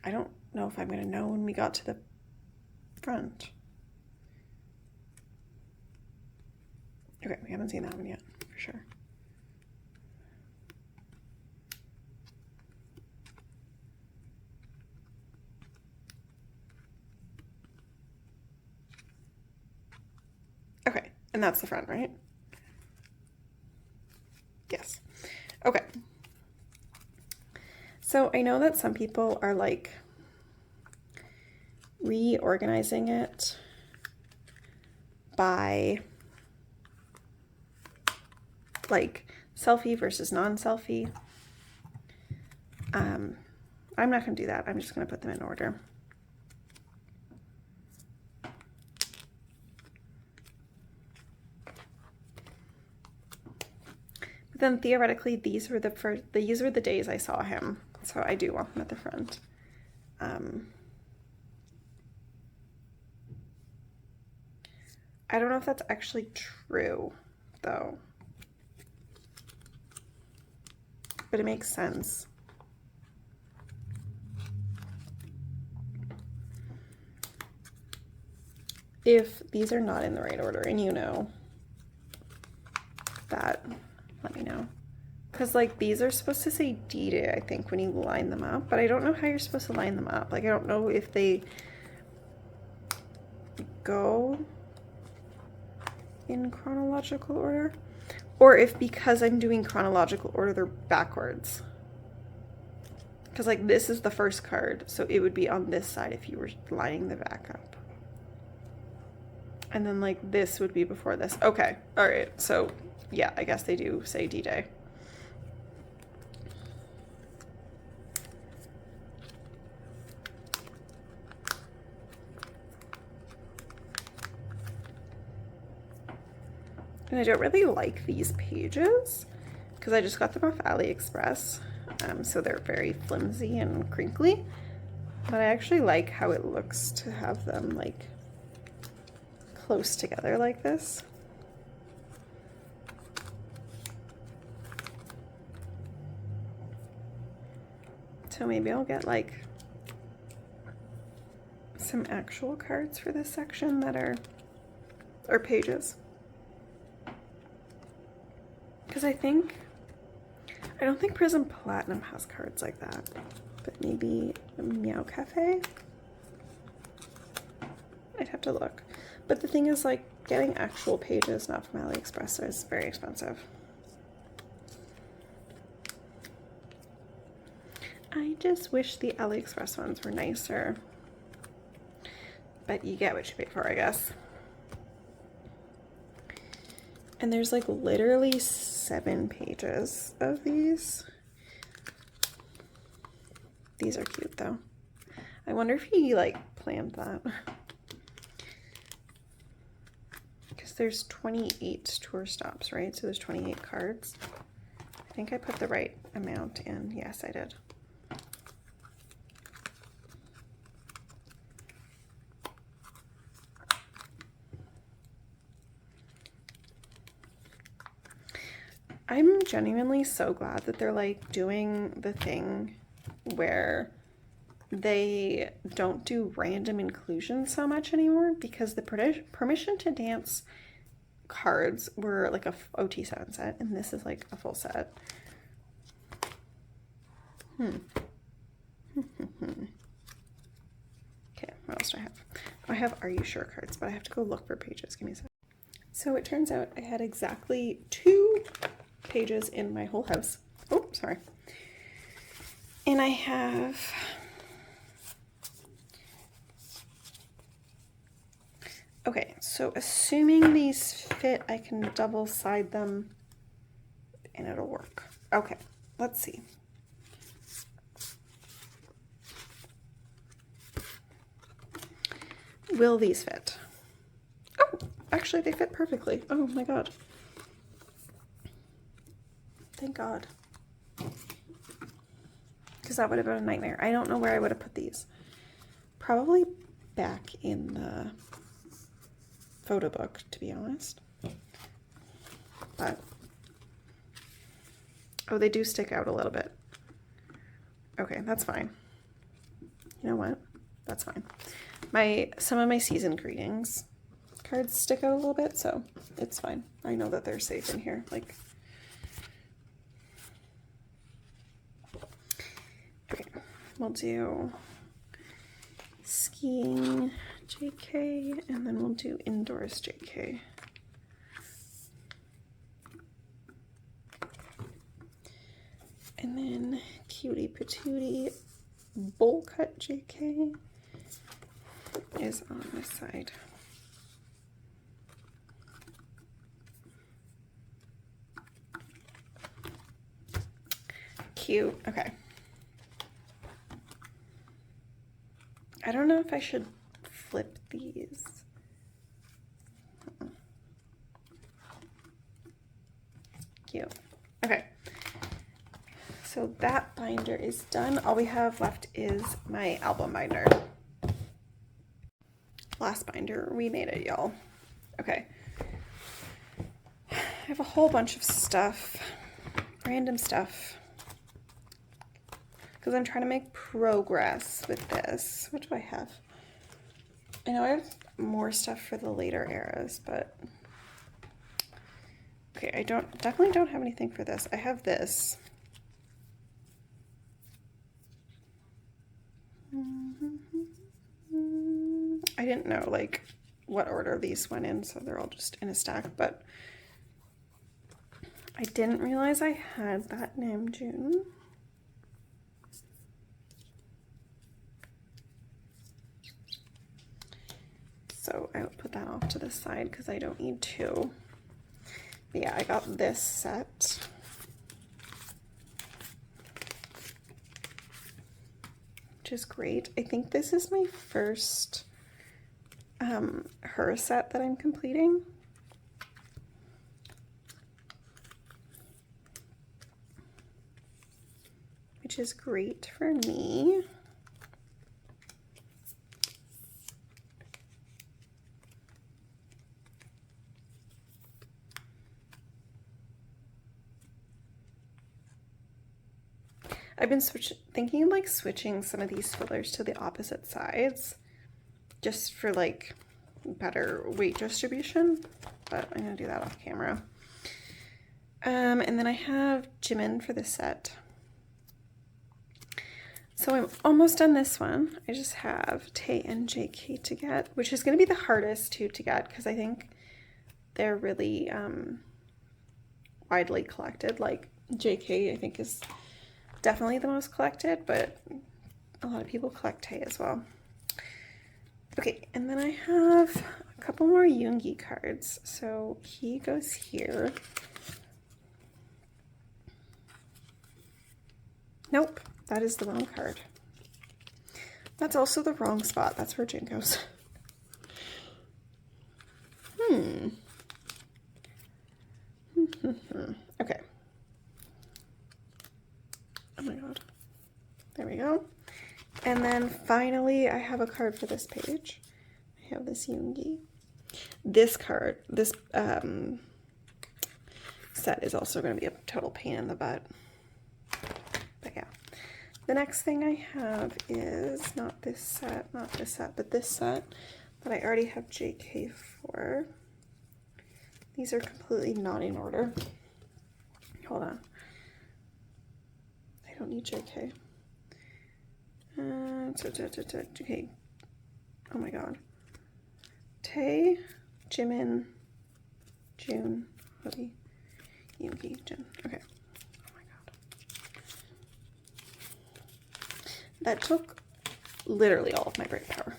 I don't know if I'm going to know when we got to the front. Okay, we haven't seen that one yet, for sure. Okay, and that's the front, right? Yes. Okay. So I know that some people are like reorganizing it by like selfie versus non-selfie. I'm not going to do that. I'm just going to put them in order. But then theoretically, these were the days I saw him. So I do want him at the front. I don't know if that's actually true, though. But it makes sense. If these are not in the right order, and you know that, let me know. Because, like, these are supposed to say D-Day, I think, when you line them up. But I don't know how you're supposed to line them up. Like, I don't know if they go in chronological order. Or if because I'm doing chronological order, they're backwards. Because, like, this is the first card. So it would be on this side if you were lining the back up. And then, like, this would be before this. Okay. All right. So, yeah, I guess they do say D-Day. And I don't really like these pages because I just got them off AliExpress. So they're very flimsy and crinkly. But I actually like how it looks to have them, like, close together like this. So maybe I'll get, like, some actual cards for this section that are, or pages. Because I don't think Prism Platinum has cards like that, but maybe Meow Cafe? I'd have to look. But the thing is, like, getting actual pages not from AliExpress is very expensive. I just wish the AliExpress ones were nicer. But you get what you pay for, I guess. And there's, like, literally 7 pages of these. These are cute, though. I wonder if he, like, planned that. Because there's 28 tour stops, right? So there's 28 cards. I think I put the right amount in. Yes, I did. I'm genuinely so glad that they're, like, doing the thing where they don't do random inclusion so much anymore, because the permission to dance cards were like a OT7 set, and this is like a full set. Okay, what else do I have? I have Are You Sure cards, but I have to go look for pages. Give me a second. So it turns out I had exactly 2 pages in my whole house. Oh, sorry. And I have okay, so assuming these fit, I can double side them and it'll work. Okay, let's see. Will these fit? Oh, actually they fit perfectly. Oh my god. Thank God. Because that would have been a nightmare. I don't know where I would have put these. Probably back in the photo book, to be honest. But, oh, they do stick out a little bit. Okay, that's fine. You know what? That's fine. Some of my season greetings cards stick out a little bit, so it's fine. I know that they're safe in here. Like, okay, we'll do skiing JK, and then we'll do indoors JK. And then cutie patootie bowl cut JK is on this side. Cute. Okay. I don't know if I should flip these. Cute. Okay. So that binder is done. All we have left is my album binder. Last binder, we made it, y'all. Okay. I have a whole bunch of stuff, random stuff, because I'm trying to make progress with this. What do I have? I know I have more stuff for the later eras, but Okay, I definitely don't have anything for this. I have this. I didn't know like what order these went in, so they're all just in a stack, but I didn't realize I had that Namjoon. So I will put that off to the side because I don't need two. But yeah, I got this set. Which is great. I think this is my first her set that I'm completing. Which is great for me. I've been thinking of like switching some of these fillers to the opposite sides just for like better weight distribution, but I'm gonna do that off camera. And then I have Jimin for this set. So I'm almost done this one. I just have Tae and JK to get, which is gonna be the hardest two to get because I think they're really widely collected. Like JK I think is definitely the most collected, but a lot of people collect Tae as well. Okay, and then I have a couple more Yoongi cards. So he goes here. Nope, that is the wrong card. That's also the wrong spot. That's where Jin goes. Okay. Oh my god. There we go. And then finally, I have a card for this page. I have this Yoongi. This card, this set is also going to be a total pain in the butt. But yeah. The next thing I have is not this set, but this set that I already have JK for. These are completely not in order. Hold on. I don't need JK. Okay. Oh my god. Tae, Jimin, June, Hoodie, Yoongi, Jin. Okay. Oh my god. That took literally all of my brain power.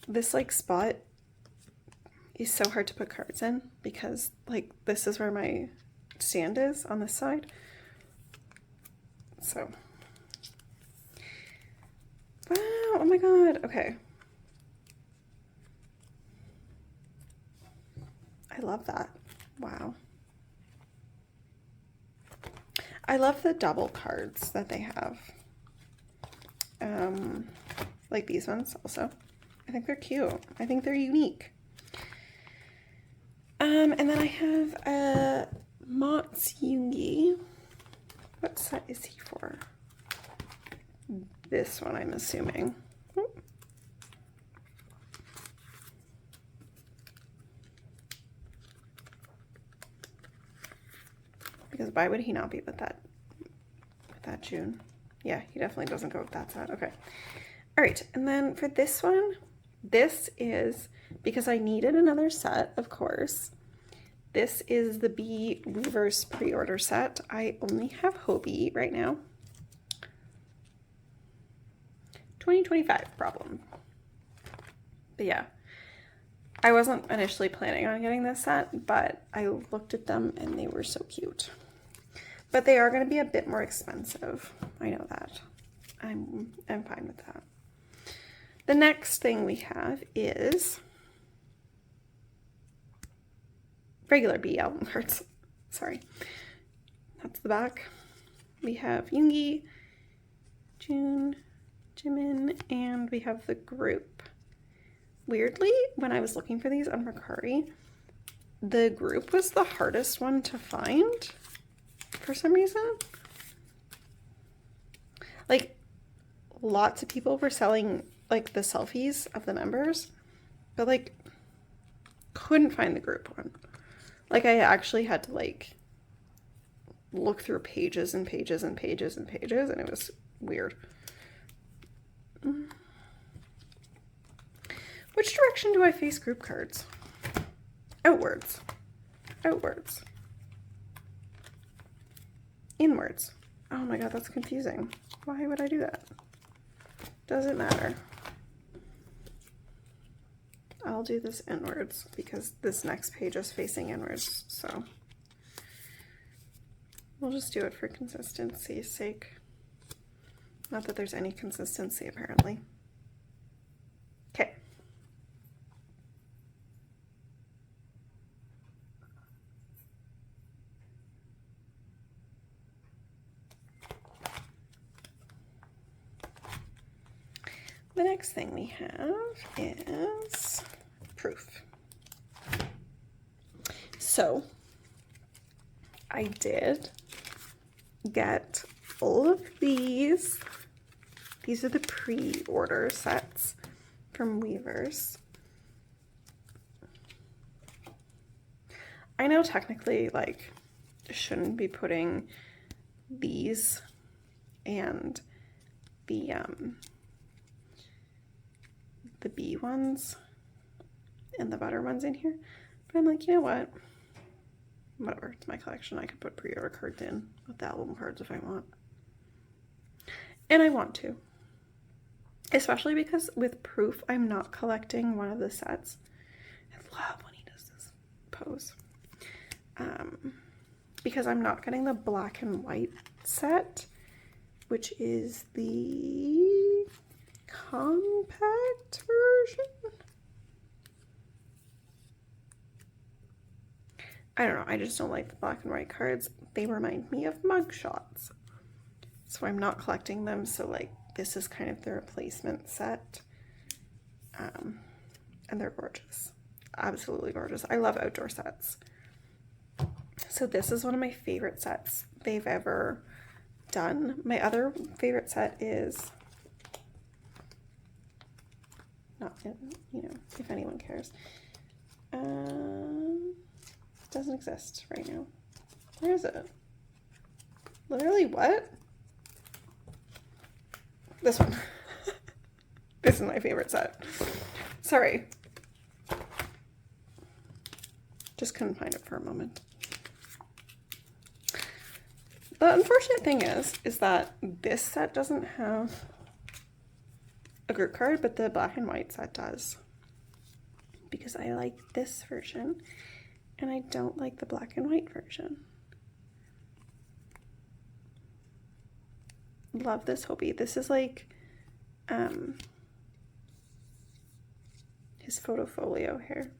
This like spot is so hard to put cards in because like this is where my stand is on this side. So, wow, oh my god, okay. I love that. Wow. I love the double cards that they have. Like these ones also. I think they're cute. I think they're unique. And then I have a Mott's Yoongi. What set is he for? This one, I'm assuming. Because why would he not be with that June? Yeah, he definitely doesn't go with that set. Okay. All right, and then for this one, this is, because I needed another set, of course, this is the B Weavers pre-order set. I only have Hobie right now. 2025 problem. But yeah, I wasn't initially planning on getting this set, but I looked at them and they were so cute. But they are going to be a bit more expensive. I know that. I'm fine with that. The next thing we have is regular B album cards. Sorry. That's the back. We have Yoongi, June, Jimin, and we have the group. Weirdly, when I was looking for these on Mercari, the group was the hardest one to find. for some reason. Like, lots of people were selling, like, the selfies of the members, but, like, couldn't find the group one. Like, I actually had to, like, look through pages and pages and pages and pages, and it was weird. Which direction do I face group cards? Outwards. Outwards. Inwards. Oh my god, that's confusing. Why would I do that? Doesn't matter. I'll do this inwards because this next page is facing inwards, so we'll just do it for consistency's sake. Not that there's any consistency, apparently. Okay. The next thing we have is proof. So I did get all of these. These are the pre-order sets from Weavers. I know technically, like, I shouldn't be putting these and the bee ones and the butter ones in here, but I'm like, you know what? Whatever, it's my collection. I could put pre-order cards in with the album cards if I want. And I want to. Especially because with proof, I'm not collecting one of the sets. I love when he does this pose. Because I'm not getting the black and white set, which is the compact version. I don't know, I just don't like the black and white cards. They remind me of mug shots. So I'm not collecting them, so like this is kind of the replacement set. And they're gorgeous. Absolutely gorgeous. I love outdoor sets. So this is one of my favorite sets they've ever done. My other favorite set is, not, you know, if anyone cares. Doesn't exist right now. Where is it? Literally what? This one. This is my favorite set. Sorry. Just couldn't find it for a moment. The unfortunate thing is that this set doesn't have a group card, but the black and white set does. Because I like this version, and I don't like the black and white version. Love this Hobie. This is like his photo folio here.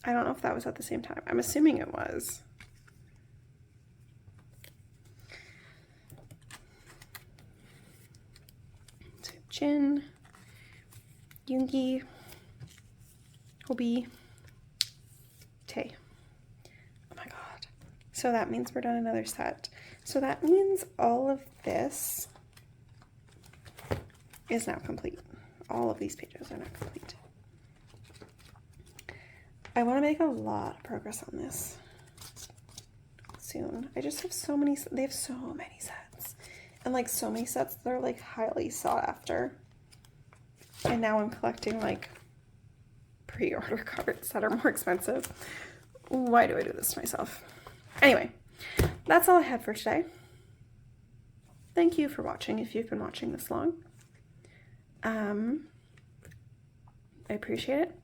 I don't know if that was at the same time. I'm assuming it was. So Jin, Yoongi, Hobie, Tae. Oh my god. So that means we're done another set. So that means all of this is now complete. All of these pages are now complete. I want to make a lot of progress on this soon. I just have so many, they have so many sets. And like so many sets that are like highly sought after. And now I'm collecting like pre-order cards that are more expensive. Why do I do this to myself? Anyway, that's all I had for today. Thank you for watching if you've been watching this long. I appreciate it.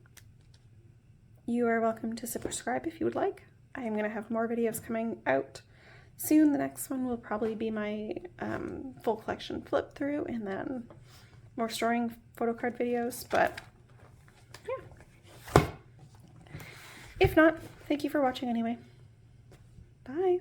You are welcome to subscribe if you would like. I am going to have more videos coming out soon. The next one will probably be my full collection flip through and then more storing photo card videos, but yeah. If not, thank you for watching anyway. Bye.